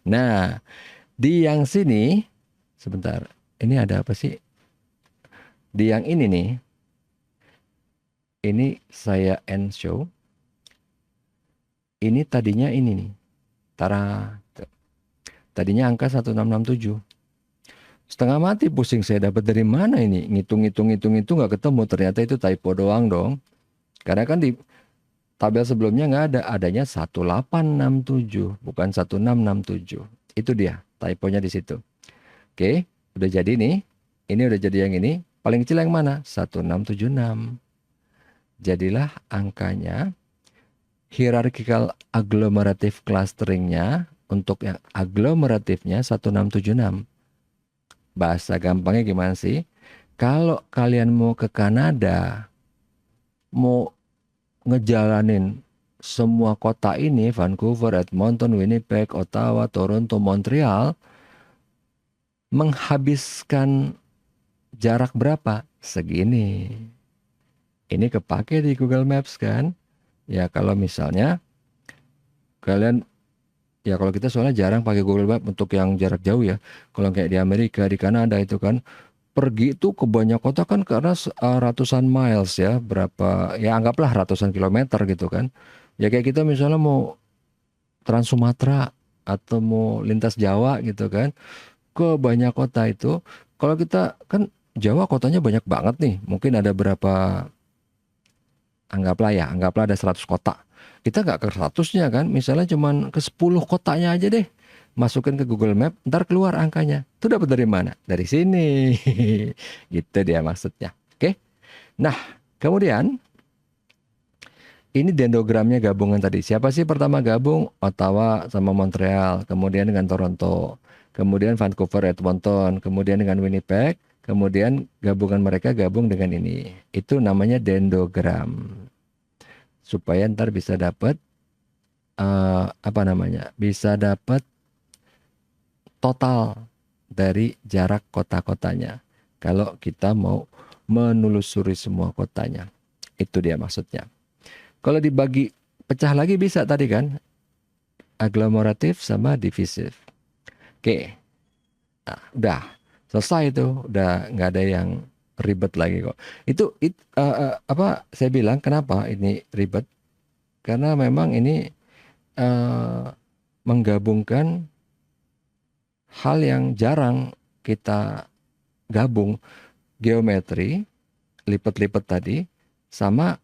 Nah, di yang sini sebentar. Ini ada apa sih? Di yang ini nih. Ini saya end show. Ini tadinya ini nih. Tara. Tadinya angka 1667. Setengah mati pusing saya dapat dari mana ini. Ngitung itu nggak ketemu. Ternyata itu typo doang dong. Karena kan di tabel sebelumnya nggak ada. Adanya 1867. Bukan 1667. Itu dia. Typonya di situ. Oke. Udah jadi nih. Ini udah jadi yang ini. Paling kecil yang mana? 1676. Jadilah angkanya. Hierarchical agglomerative clusteringnya untuk yang agglomeratifnya 1676. Bahasa gampangnya gimana sih? Kalau kalian mau ke Kanada, mau ngejalanin semua kota ini, Vancouver, Edmonton, Winnipeg, Ottawa, Toronto, Montreal, menghabiskan jarak berapa? Segini. Ini kepake di Google Maps kan? Ya kalau misalnya kalian, ya kalau kita soalnya jarang pakai Google Maps untuk yang jarak jauh ya. Kalau kayak di Amerika, di Kanada itu kan pergi itu ke banyak kota kan karena ratusan miles ya, berapa ya anggaplah ratusan kilometer gitu kan. Ya kayak kita misalnya mau Trans Sumatera atau mau lintas Jawa gitu kan, ke banyak kota itu. Kalau kita kan Jawa kotanya banyak banget nih. Mungkin ada berapa, anggaplah ada 100 kota. Kita nggak ke 100-nya kan, misalnya cuman ke 10 kotanya aja deh. Masukin ke Google Map, ntar keluar angkanya. Itu dapat dari mana? Dari sini. Gitu dia maksudnya. Oke. Nah, kemudian ini dendrogramnya gabungan tadi. Siapa sih pertama gabung? Ottawa sama Montreal, kemudian dengan Toronto, kemudian Vancouver, Edmonton, kemudian dengan Winnipeg, kemudian gabungan mereka gabung dengan ini. Itu namanya dendrogram. Supaya ntar bisa dapat apa namanya? Bisa dapat total dari jarak kota-kotanya. Kalau kita mau menelusuri semua kotanya. Itu dia maksudnya. Kalau dibagi pecah lagi bisa tadi kan, aglomeratif sama divisif. Oke, nah, udah selesai itu, udah nggak ada yang ribet lagi kok. Apa saya bilang kenapa ini ribet? Karena memang ini menggabungkan hal yang jarang kita gabung, geometri, lipat-lipat tadi, sama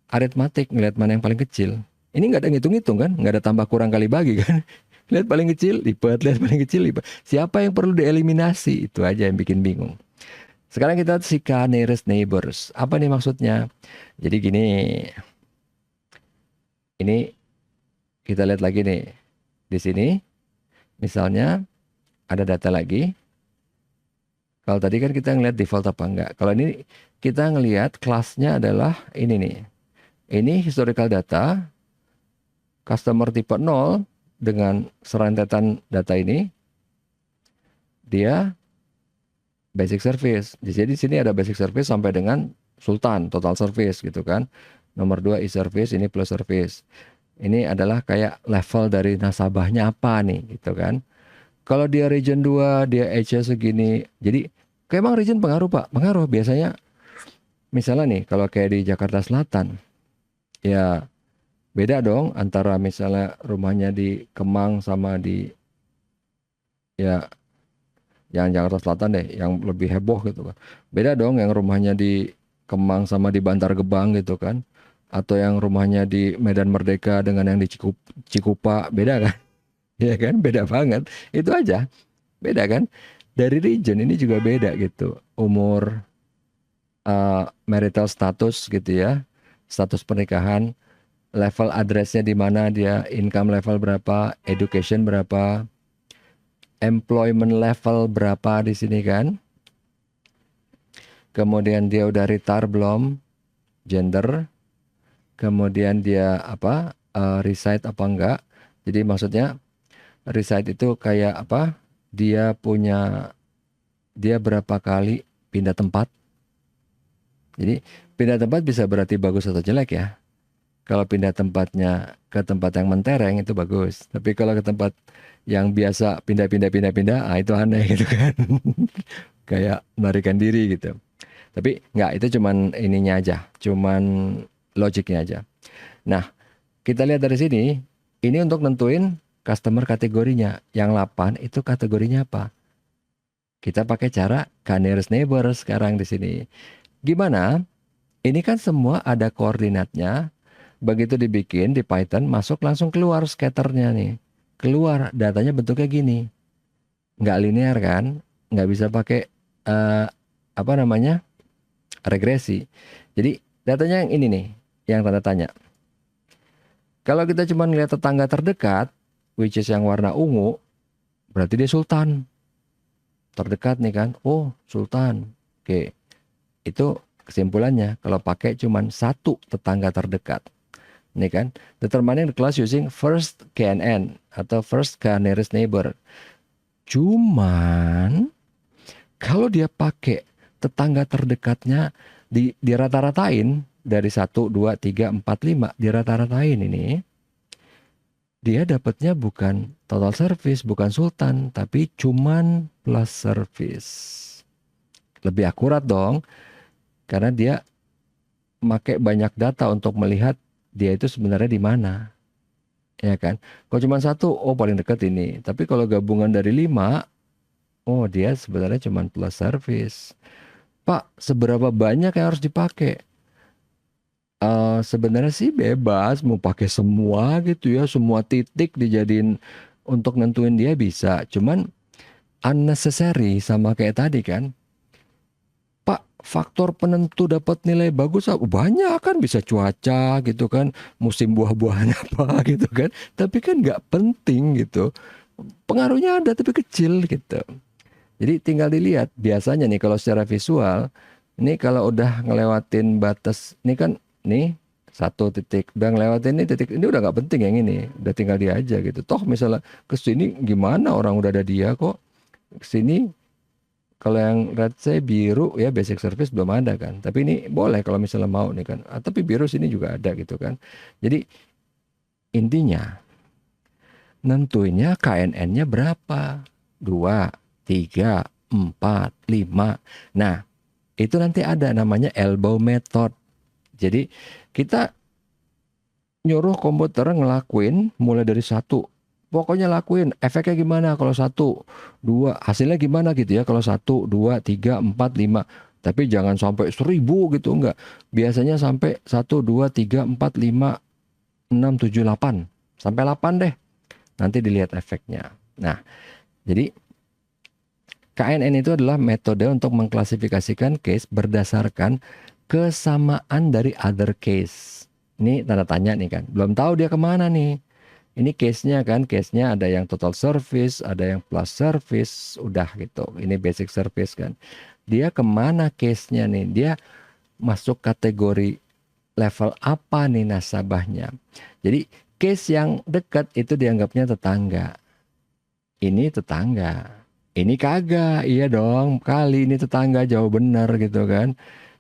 aritmatik, ngeliat mana yang paling kecil. Ini nggak ada ngitung-ngitung kan, nggak ada tambah kurang kali bagi kan. Lihat paling kecil, lipat, lihat paling kecil, lipat. Siapa yang perlu dieliminasi? Itu aja yang bikin bingung. Sekarang kita sika nearest neighbors. Apa nih maksudnya? Jadi gini, ini kita lihat lagi nih. Di sini, misalnya ada data lagi. Kalau tadi kan kita ngeliat default apa enggak. Kalau ini kita ngelihat kelasnya adalah ini nih. Ini historical data, customer tipe 0 dengan serentetan data ini, dia basic service. Jadi di sini ada basic service sampai dengan Sultan, total service gitu kan. Nomor 2 e-service, ini plus service. Ini adalah kayak level dari nasabahnya apa nih gitu kan. Kalau dia region 2, dia edge segini. Jadi emang region pengaruh Pak? Pengaruh biasanya. Misalnya nih, kalau kayak di Jakarta Selatan, ya beda dong antara misalnya rumahnya di Kemang sama di, ya yang Jakarta Selatan deh, yang lebih heboh gitu kan. Beda dong yang rumahnya di Kemang sama di Bantar Gebang gitu kan. Atau yang rumahnya di Medan Merdeka dengan yang di Cikupa, beda kan? Ya kan, beda banget. Itu aja, beda kan? Dari region ini juga beda gitu. Umur, marital status gitu ya, status pernikahan, level addressnya di mana dia, income level berapa, education berapa, employment level berapa di sini kan. Kemudian dia udah retire belum, gender, kemudian dia apa, reside apa enggak. Jadi maksudnya reside itu kayak apa, dia berapa kali pindah tempat. Jadi pindah tempat bisa berarti bagus atau jelek ya. Kalau pindah tempatnya ke tempat yang mentereng itu bagus. Tapi kalau ke tempat yang biasa pindah-pindah, itu aneh gitu kan. Kayak melarikan diri gitu. Tapi nggak, itu cuman ininya aja, cuman logiknya aja. Nah, kita lihat dari sini, ini untuk nentuin customer kategorinya. Yang 8 itu kategorinya apa? Kita pakai cara nearest neighbor sekarang di sini. Gimana? Ini kan semua ada koordinatnya. Begitu dibikin di Python, masuk langsung keluar scatternya nih. Keluar, datanya bentuknya gini. Nggak linear kan? Nggak bisa pakai eh, apa namanya, regresi. Jadi datanya yang ini nih, yang tanda tanya. Kalau kita cuma lihat tetangga terdekat, which is yang warna ungu, berarti dia sultan. Terdekat nih kan, oh sultan. Oke, itu kesimpulannya kalau pakai cuma satu tetangga terdekat. Ini kan, determining the class using first KNN atau first k nearest neighbor. Cuman kalau dia pakai tetangga terdekatnya di rata-ratain dari 1, 2, 3, 4, 5 di rata-ratain ini, dia dapatnya bukan total service, bukan sultan, tapi cuman plus service. Lebih akurat dong, karena dia pakai banyak data untuk melihat dia itu sebenarnya di mana. Ya kan? Kalau cuma satu, oh paling dekat ini. Tapi kalau gabungan dari 5, oh dia sebenarnya cuma plus service. Pak, seberapa banyak yang harus dipakai? Sebenarnya sih bebas mau pakai semua gitu ya, semua titik dijadiin untuk nentuin dia bisa. Cuman unnecessary sama kayak tadi kan. Pak, faktor penentu dapat nilai bagus apa? Banyak kan, bisa cuaca gitu kan, musim buah-buahan apa gitu kan. Tapi kan nggak penting gitu. Pengaruhnya ada tapi kecil gitu. Jadi tinggal dilihat. Biasanya nih kalau secara visual, ini kalau udah ngelewatin batas, ini kan nih satu titik, udah ngelewatin ini titik, ini udah nggak penting yang ini, udah tinggal dia aja gitu. Toh misalnya ke sini gimana, orang udah ada dia kok. Ke sini kalau yang red say biru ya basic service belum ada kan. Tapi ini boleh kalau misalnya mau nih kan. Tapi biru sini juga ada gitu kan. Jadi intinya nentuinnya KNN-nya berapa? 2, 3, 4, 5. Nah, itu nanti ada namanya elbow method. Jadi kita nyuruh komputer ngelakuin mulai dari 1. Pokoknya lakuin, efeknya gimana kalau 1, 2, hasilnya gimana gitu ya kalau 1, 2, 3, 4, 5. Tapi jangan sampai 1000 gitu, enggak. Biasanya sampai 1, 2, 3, 4, 5, 6, 7, 8. Sampai 8 deh. Nanti dilihat efeknya. Nah, jadi KNN itu adalah metode untuk mengklasifikasikan case berdasarkan kesamaan dari other case. Ini tanda tanya nih kan. Belum tahu dia kemana nih. Ini case-nya kan. Case-nya ada yang total service, ada yang plus service. Udah gitu. Ini basic service kan. Dia kemana case-nya nih. Dia masuk kategori level apa nih nasabahnya. Jadi case yang dekat itu dianggapnya tetangga. Ini tetangga. Ini kagak, iya dong, kali ini tetangga jauh benar gitu kan.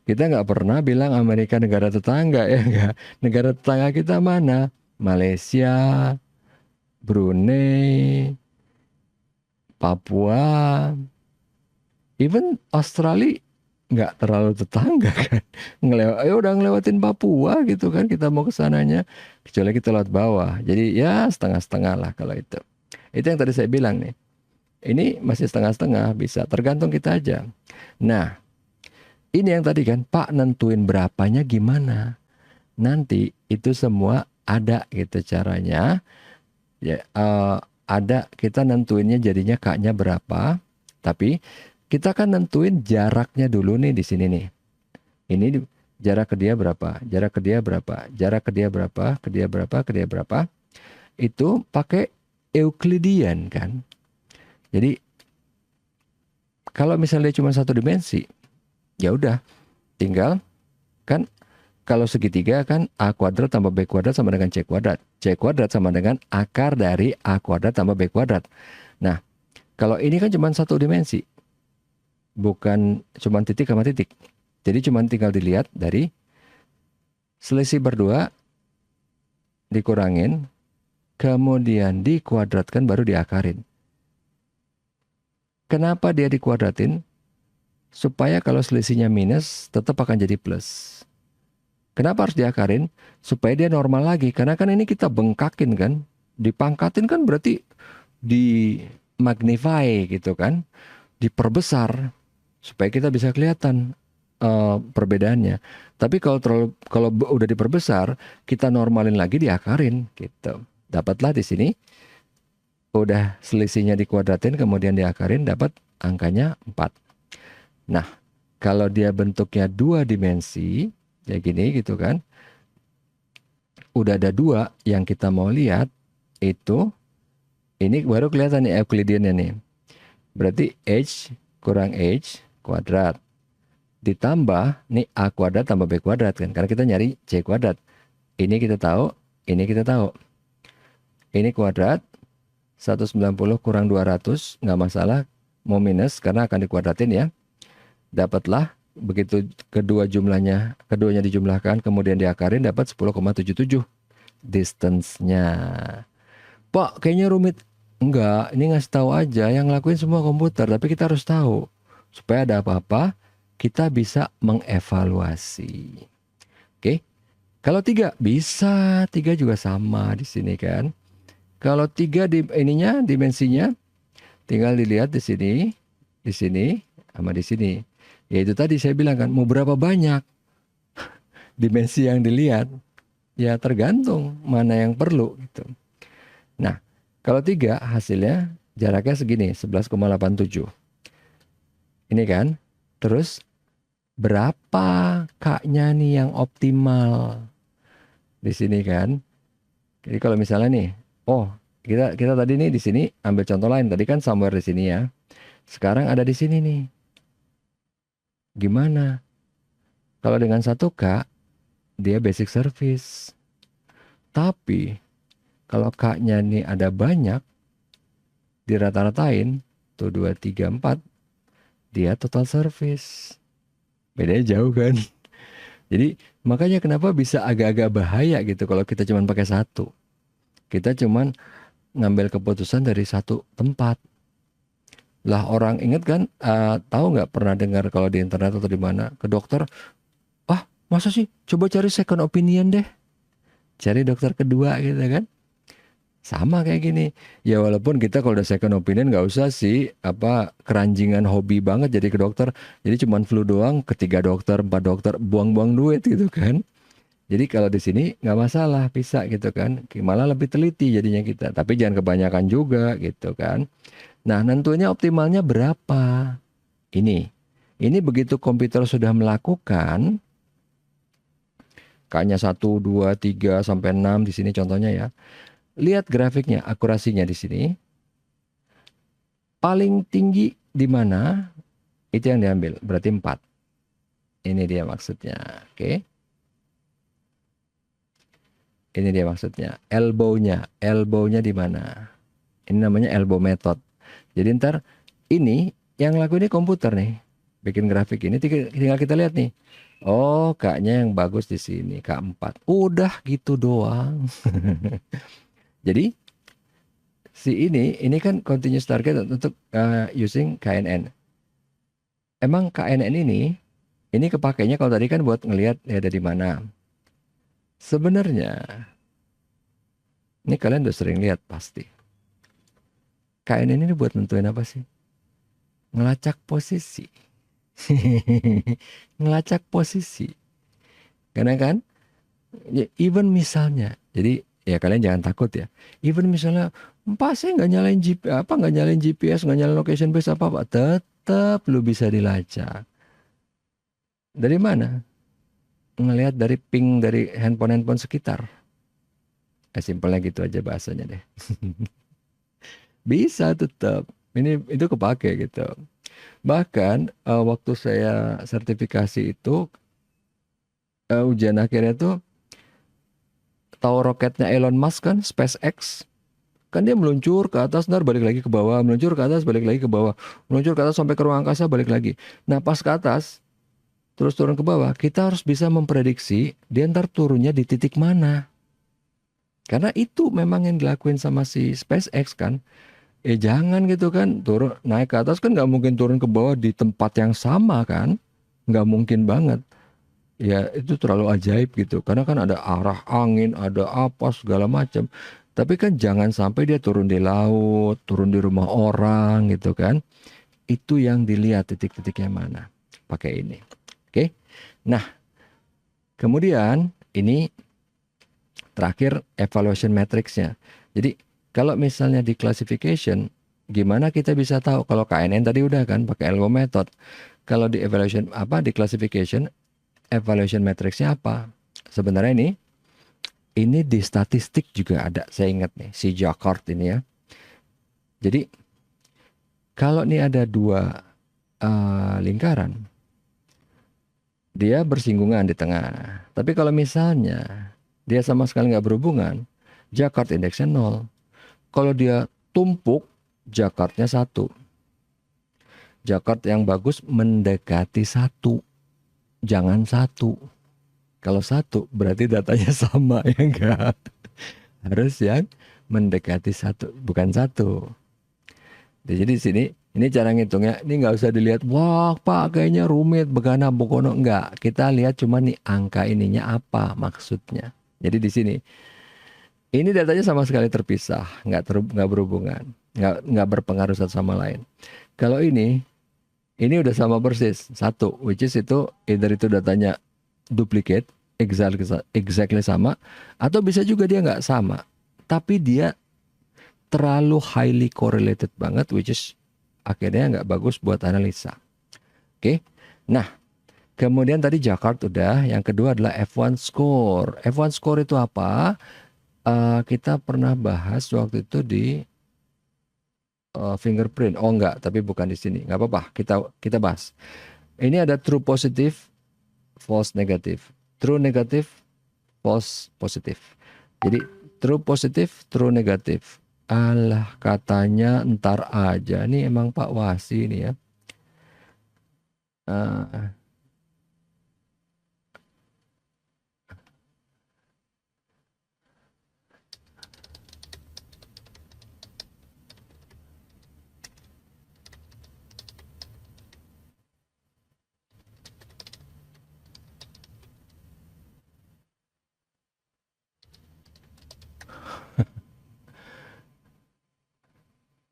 Kita nggak pernah bilang Amerika negara tetangga ya enggak. Negara tetangga kita mana? Malaysia, Brunei, Papua, even Australia nggak terlalu tetangga kan. Udah ngelewatin Papua gitu kan, kita mau ke sananya, kecuali kita lewat bawah. Jadi ya setengah-setengah lah kalau itu. Itu yang tadi saya bilang nih. Ini masih setengah-setengah, bisa tergantung kita aja. Nah, ini yang tadi kan, Pak nentuin berapanya gimana? Nanti itu semua ada gitu caranya. Ya, ada kita nentuinnya jadinya K-nya berapa. Tapi kita kan nentuin jaraknya dulu nih di sini nih. Ini jarak ke dia berapa? Jarak ke dia berapa? Jarak ke dia berapa? Ke dia berapa? Ke dia berapa? Itu pakai Euclidean kan. Jadi kalau misalnya cuma satu dimensi, ya udah tinggal kan, kalau segitiga kan A kuadrat tambah B kuadrat sama dengan C kuadrat. C kuadrat sama dengan akar dari A kuadrat tambah B kuadrat. Nah, kalau ini kan cuma satu dimensi, bukan cuma titik sama titik. Jadi cuma tinggal dilihat dari selisih berdua dikurangin, kemudian dikuadratkan baru diakarin. Kenapa dia dikuadratin? supaya kalau selisihnya minus tetap akan jadi plus. Kenapa harus diakarin? Supaya dia normal lagi. Karena kan ini kita bengkakin kan. Dipangkatin kan berarti di magnify gitu kan. Diperbesar supaya kita bisa kelihatan perbedaannya. Tapi kalau udah diperbesar, kita normalin lagi diakarin gitu. Dapatlah di sini udah selisihnya dikuadratin kemudian diakarin dapat angkanya 4. Nah, kalau dia bentuknya 2 dimensi kayak gini gitu kan. Udah ada 2 yang kita mau lihat itu ini baru kelihatan nih Euclidean-nya nih. Berarti H kurang H kuadrat ditambah nih A kuadrat tambah B kuadrat kan. Karena kita nyari C kuadrat. Ini kita tahu, ini kita tahu. Ini kuadrat 190 kurang 200 nggak masalah, mau minus karena akan dikuadratin ya. Dapatlah begitu keduanya dijumlahkan kemudian diakarin dapat 10,77 distance-nya. Pak, kayaknya rumit. Enggak, ini ngasih tahu aja yang ngelakuin semua komputer, tapi kita harus tahu supaya ada apa-apa kita bisa mengevaluasi. Oke. Kalau 3 bisa, 3 juga sama di sini kan. Kalau 3 di ininya dimensinya tinggal dilihat di sini sama di sini. Ya itu tadi saya bilang kan, mau berapa banyak dimensi yang dilihat? Ya tergantung mana yang perlu gitu. Nah, kalau 3 hasilnya jaraknya segini, 11,87. Ini kan. Terus berapa K-nya nih yang optimal? Di sini kan. Jadi kalau misalnya nih, oh, kita tadi nih di sini ambil contoh lain. Tadi kan somewhere di sini ya. Sekarang ada di sini nih. Gimana? Kalau dengan 1K, dia basic service. Tapi kalau K-nya nih ada banyak, dirata-ratain, tuh 2, 3, 4, dia total service. Bedanya jauh kan? Jadi makanya kenapa bisa agak-agak bahaya gitu kalau kita cuma pakai 1. Kita cuma ngambil keputusan dari 1 tempat. Lah orang inget kan, tahu nggak pernah dengar kalau di internet atau di mana ke dokter, masa sih? Coba cari second opinion deh. Cari dokter kedua gitu kan. Sama kayak gini. Ya walaupun kita kalau udah second opinion nggak usah sih keranjingan hobi banget jadi ke dokter. Jadi cuman flu doang, ke 3 dokter, 4 dokter, buang-buang duit gitu kan. Jadi kalau di sini nggak masalah, bisa gitu kan. Malah lebih teliti jadinya kita. Tapi jangan kebanyakan juga gitu kan. Nah, nentunya optimalnya berapa? Ini begitu komputer sudah melakukan K-nya 1, 2, 3 sampai 6 di sini contohnya ya. Lihat grafiknya, akurasinya di sini. Paling tinggi di mana? Itu yang diambil, berarti 4. Ini dia maksudnya. Oke. Ini dia maksudnya. Elbow-nya di mana? Ini namanya elbow method. Jadi ntar ini yang lakuin ini komputer nih. Bikin grafik ini tinggal kita lihat nih. Oh, K-nya yang bagus di sini, K4. Udah gitu doang. Jadi ini kan continuous target untuk using KNN. Emang KNN ini kepakainya kalau tadi kan buat ngelihat ya dari mana. Sebenarnya ini kalian udah sering lihat pasti. KNN ini buat nentuin apa sih? Ngelacak posisi. Ngelacak posisi. Karena kan ya, even misalnya, jadi ya kalian jangan takut ya. Even misalnya, pasti nggak nyalain GPS, nggak nyalain location base apa, tetap lu bisa dilacak. Dari mana? Ngelihat dari ping dari handphone sekitar. Simpelnya gitu aja bahasanya deh. Bisa tetap. Itu kepake gitu. Bahkan waktu saya sertifikasi itu ujian akhirnya tuh tahu roketnya Elon Musk kan, SpaceX. Kan dia meluncur ke atas, ntar balik lagi ke bawah, meluncur ke atas, balik lagi ke bawah, meluncur ke atas sampai ke ruang angkasa, balik lagi. Nah pas ke atas, terus turun ke bawah, kita harus bisa memprediksi dia ntar turunnya di titik mana. Karena itu memang yang dilakuin sama si SpaceX kan. Jangan gitu kan, turun naik ke atas kan nggak mungkin turun ke bawah di tempat yang sama kan, nggak mungkin banget. Ya itu terlalu ajaib gitu, karena kan ada arah angin, ada apa segala macam. Tapi kan jangan sampai dia turun di laut, turun di rumah orang gitu kan. Itu yang dilihat titik-titiknya mana. Pakai ini. Oke. Nah, kemudian ini terakhir evaluation matrixnya. Jadi kalau misalnya di classification, gimana kita bisa tahu kalau KNN tadi udah kan pakai Elmo method. Kalau di evaluation apa di classification, evaluation matrixnya apa? Sebenarnya ini di statistik juga ada. Saya ingat nih si Jacquard ini ya. Jadi kalau ini ada dua lingkaran, dia bersinggungan di tengah. Tapi kalau misalnya dia sama sekali nggak berhubungan, Jacquard indeksnya 0. Kalau dia tumpuk, Jacquardnya 1. Jacquard yang bagus mendekati 1. Jangan 1. Kalau 1 berarti datanya sama ya enggak? Harus yang mendekati 1, bukan 1. Jadi di sini ini cara ngitungnya. Ini nggak usah dilihat, wah Pak kayaknya rumit, begana, bokono. Enggak, kita lihat cuma nih angka ininya apa maksudnya. Jadi di sini, ini datanya sama sekali terpisah, nggak berhubungan, nggak berpengaruh satu sama lain. Kalau ini udah sama persis, 1, which is itu either itu datanya duplicate, exactly sama, atau bisa juga dia nggak sama. Tapi dia terlalu highly correlated banget, which is akhirnya nggak bagus buat analisa. Oke, nah kemudian tadi Jacquard udah, yang kedua adalah F1 score. F1 score itu apa? Kita pernah bahas waktu itu di fingerprint. Oh enggak, tapi bukan di sini. Nggak apa-apa, kita bahas. Ini ada true positive, false negative. True negative, false positive. Jadi true positive, true negative. Alah katanya ntar aja. Ini emang Pak Wasi ini ya. Uh,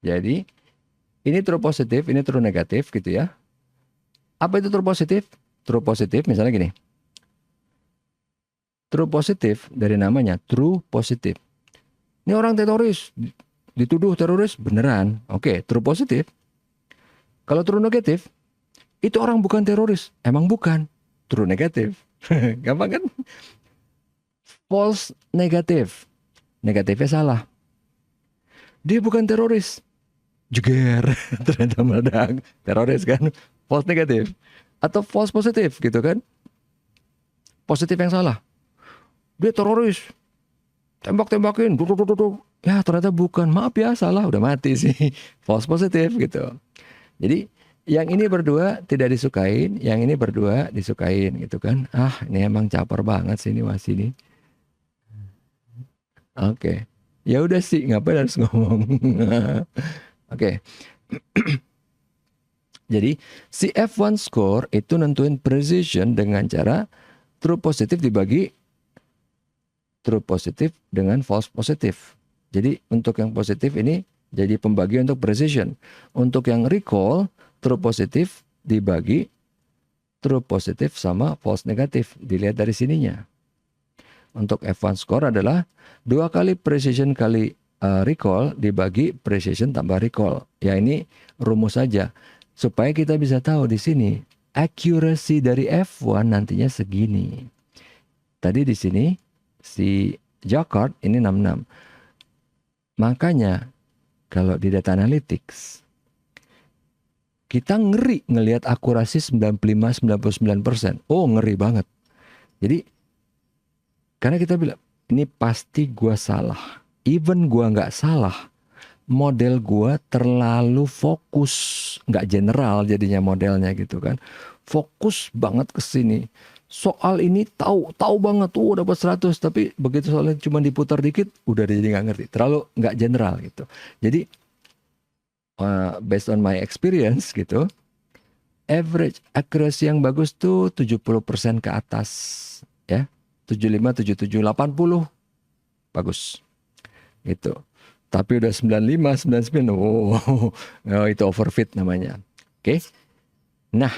jadi ini true positif, ini true negatif gitu ya. Apa itu true positif? True positif misalnya gini. True positif dari namanya true positif. Ini orang teroris, dituduh teroris beneran. Oke, true positif. Kalau true negatif, itu orang bukan teroris, emang bukan. True negatif. Gampang kan? False negatif. Negatifnya salah. Dia bukan teroris. Jeger. Ternyata meledak. Teroris kan? False negatif. Atau false positif gitu kan? Positif yang salah. Dia teroris. Tembak-tembakin. Ya ternyata bukan. Maaf ya salah. Udah mati sih. False positif gitu. Jadi yang ini berdua tidak disukain, yang ini berdua disukain gitu kan. Ah ini emang caper banget sih ini Wasi ini. Oke. Ya udah sih, ngapain harus ngomong. Oke. Jadi si F1 score itu nentuin precision dengan cara true positif dibagi true positif dengan false positif. Jadi untuk yang positif ini jadi pembagi untuk precision. Untuk yang recall, true positif dibagi true positif sama false negatif. Dilihat dari sininya. Untuk F1 score adalah 2 kali precision kali recall dibagi precision tambah recall. Ya ini rumus saja. Supaya kita bisa tahu di sini accuracy dari F1 nantinya segini. Tadi di sini si Jacquard ini 66. Makanya kalau di data analytics kita ngeri ngelihat akurasi 95-99%. Oh ngeri banget. Jadi karena kita bilang ini pasti gua salah. Even gua nggak salah, model gua terlalu fokus, nggak general jadinya modelnya gitu kan. Fokus banget ke sini. Soal ini tahu banget tuh dapat 100, tapi begitu soalnya cuma diputar dikit udah jadi nggak ngerti. Terlalu nggak general gitu. Jadi based on my experience gitu, average accuracy yang bagus tuh 70% ke atas ya. 75, 77, 80 bagus gitu. Tapi udah 95, 99, oh, itu overfit namanya. Oke. Nah,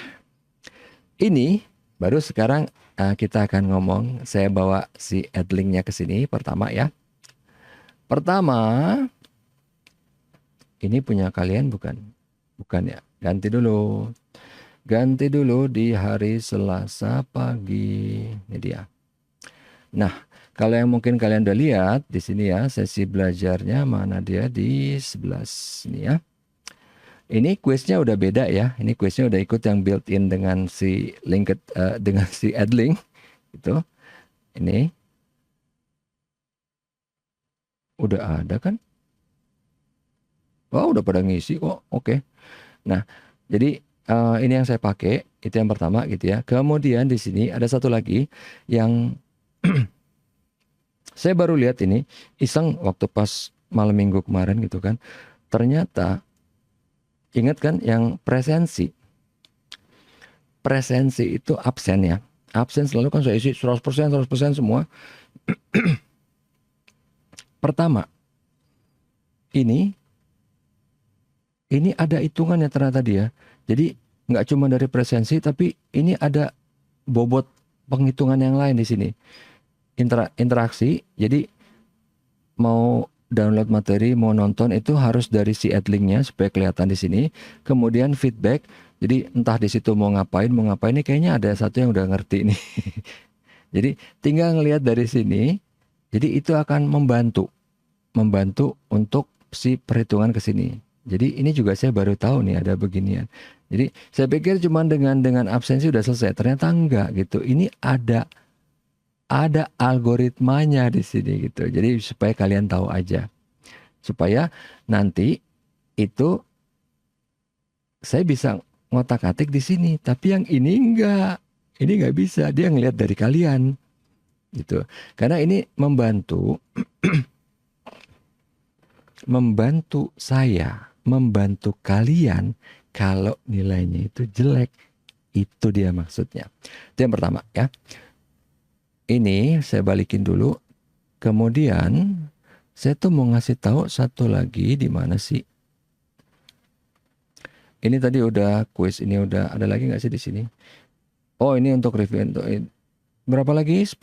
ini baru sekarang kita akan ngomong, saya bawa si Adlink-nya ke sini pertama ya. Pertama, ini punya kalian bukan? Bukan ya. Ganti dulu. Ganti dulu di hari Selasa pagi. Ini dia. Nah, kalau yang mungkin kalian udah lihat di sini ya, sesi belajarnya mana dia di 11 ini ya. Ini kuisnya udah beda ya. Ini kuisnya udah ikut yang built-in dengan si linked dengan si Adlink itu. Ini udah ada kan? Oh, udah pada ngisi kok. Oke. Nah, jadi ini yang saya pakai, itu yang pertama gitu ya. Kemudian di sini ada satu lagi yang saya baru lihat ini, iseng waktu pas malam minggu kemarin gitu kan. Ternyata, ingat kan yang presensi. Presensi itu absen ya. Absen selalu kan saya isi 100%, 100% semua. Pertama, ini ada hitungannya ternyata dia. Jadi nggak cuma dari presensi, tapi ini ada bobot penghitungan yang lain di sini. Interaksi, jadi mau download materi, mau nonton itu harus dari si Adlink-nya supaya kelihatan di sini. Kemudian feedback, jadi entah di situ mau ngapain ini kayaknya ada satu yang udah ngerti nih. Jadi tinggal ngelihat dari sini, jadi itu akan membantu untuk si perhitungan ke sini. Jadi ini juga saya baru tahu nih ada beginian. Jadi saya pikir cuma dengan absensi udah selesai. Ternyata enggak gitu. Ini ada algoritmanya di sini gitu. Jadi supaya kalian tahu aja. Supaya nanti itu saya bisa ngotak-atik di sini. Tapi yang ini enggak. Ini enggak bisa. Dia ngelihat dari kalian. Gitu. Karena ini membantu saya, membantu kalian kalau nilainya itu jelek. Itu dia maksudnya. Itu yang pertama ya. Ini saya balikin dulu. Kemudian saya tuh mau ngasih tahu satu lagi di mana sih? Ini tadi udah kuis, ini udah ada lagi nggak sih di sini? Oh, ini untuk review untuk berapa lagi? 10.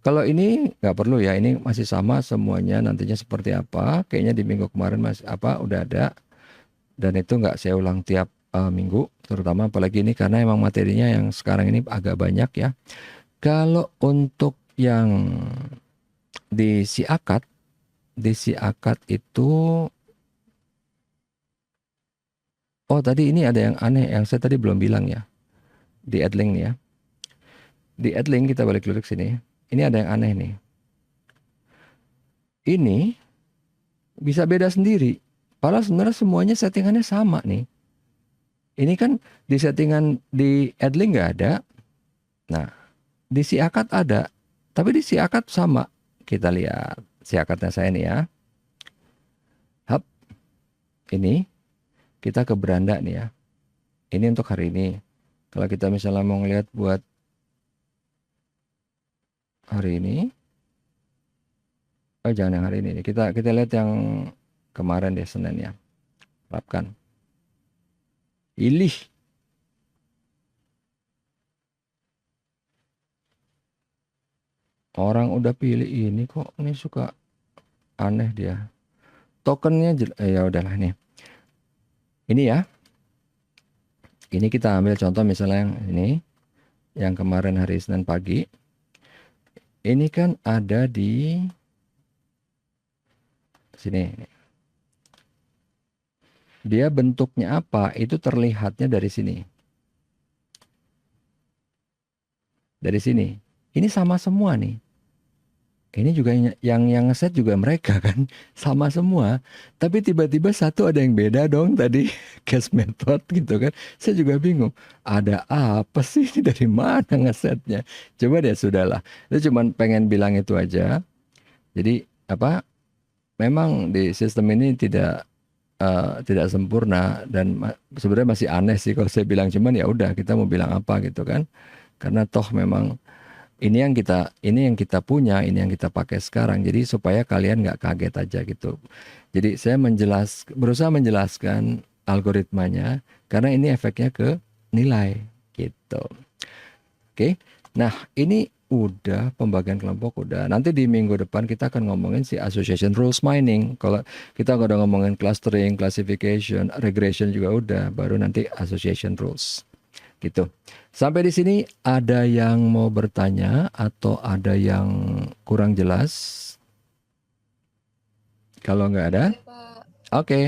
Kalau ini nggak perlu ya, ini masih sama semuanya nantinya seperti apa. Kayaknya di minggu kemarin masih udah ada. Dan itu nggak saya ulang tiap minggu, terutama apalagi ini karena emang materinya yang sekarang ini agak banyak ya. Kalau untuk yang di si akad itu, oh tadi ini ada yang aneh yang saya tadi belum bilang ya. Di Adlink nih ya. Di Adlink kita balik dulu ke sini. Ini ada yang aneh nih. Ini bisa beda sendiri. Padahal sebenarnya semuanya settingannya sama nih. Ini kan di settingan di Adlink nggak ada. Nah, di si akad ada. Tapi di si akad sama. Kita lihat si akadnya saya nih ya. Hap. Ini kita ke beranda nih ya. Ini untuk hari ini. Kalau kita misalnya mau ngeliat buat hari ini. Oh, jangan yang hari ini. Kita lihat yang kemarin deh, Senin ya. Terapkan. Pilih. Orang udah pilih ini kok. Ini suka aneh dia. Tokennya ya udahlah nih. Ini ya. Ini kita ambil contoh misalnya yang ini. Yang kemarin hari Senin pagi. Ini kan ada di sini. Dia bentuknya apa? Itu terlihatnya dari sini. Dari sini. Ini sama semua nih. Ini juga yang ngeset juga mereka kan. Sama semua. Tapi tiba-tiba satu ada yang beda dong tadi. Case method gitu kan. Saya juga bingung. Ada apa sih? Dari mana ngesetnya? Coba deh sudahlah. Itu cuma pengen bilang itu aja. Jadi memang di sistem ini tidak tidak sempurna dan sebenarnya masih aneh sih kalau saya bilang, cuman ya udah kita mau bilang apa gitu kan. Karena toh memang ini yang kita punya, ini yang kita pakai sekarang. Jadi supaya kalian nggak kaget aja gitu. Jadi saya berusaha menjelaskan algoritmanya karena ini efeknya ke nilai gitu. Oke. Nah, ini udah pembagian kelompok udah. Nanti di minggu depan kita akan ngomongin si association rules mining. Kalau kita udah ngomongin clustering, classification, regression juga udah, baru nanti association rules. Gitu. Sampai di sini ada yang mau bertanya atau ada yang kurang jelas? Kalau nggak ada, Oke, Pak. oke.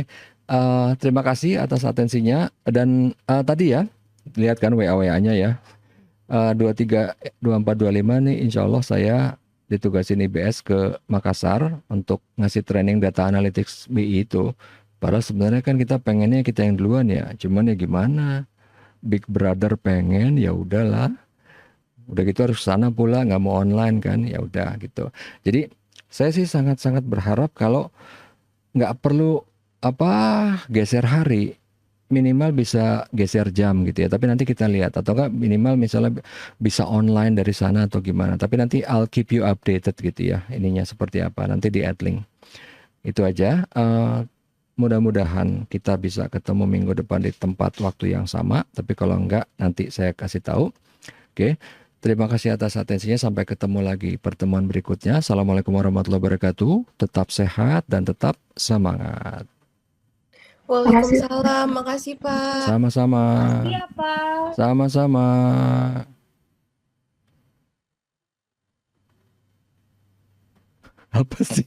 Terima kasih atas atensinya dan tadi ya, lihat kan WA-WA-nya ya. 23, 24, 25 nih insya Allah saya ditugasin IBS ke Makassar untuk ngasih training data analytics BI itu. Padahal sebenarnya kan kita pengennya kita yang duluan ya. Cuman ya gimana? Big Brother pengen ya udahlah. Udah gitu harus sana pula nggak mau online kan ya udah gitu. Jadi saya sih sangat-sangat berharap kalau nggak perlu apa geser hari, minimal bisa geser jam gitu ya. Tapi nanti kita lihat atau enggak minimal misalnya bisa online dari sana atau gimana. Tapi nanti I'll keep you updated gitu ya. Ininya seperti apa nanti di Adlink. Itu aja. Mudah-mudahan kita bisa ketemu minggu depan di tempat waktu yang sama. Tapi kalau enggak nanti saya kasih tahu. Oke. Terima kasih atas atensinya. Sampai ketemu lagi pertemuan berikutnya. Assalamualaikum warahmatullahi wabarakatuh. Tetap sehat dan tetap semangat. Makasih. Waalaikumsalam. Makasih, Pak. Sama-sama. Makasih ya, Pak. Sama-sama. Apa sih?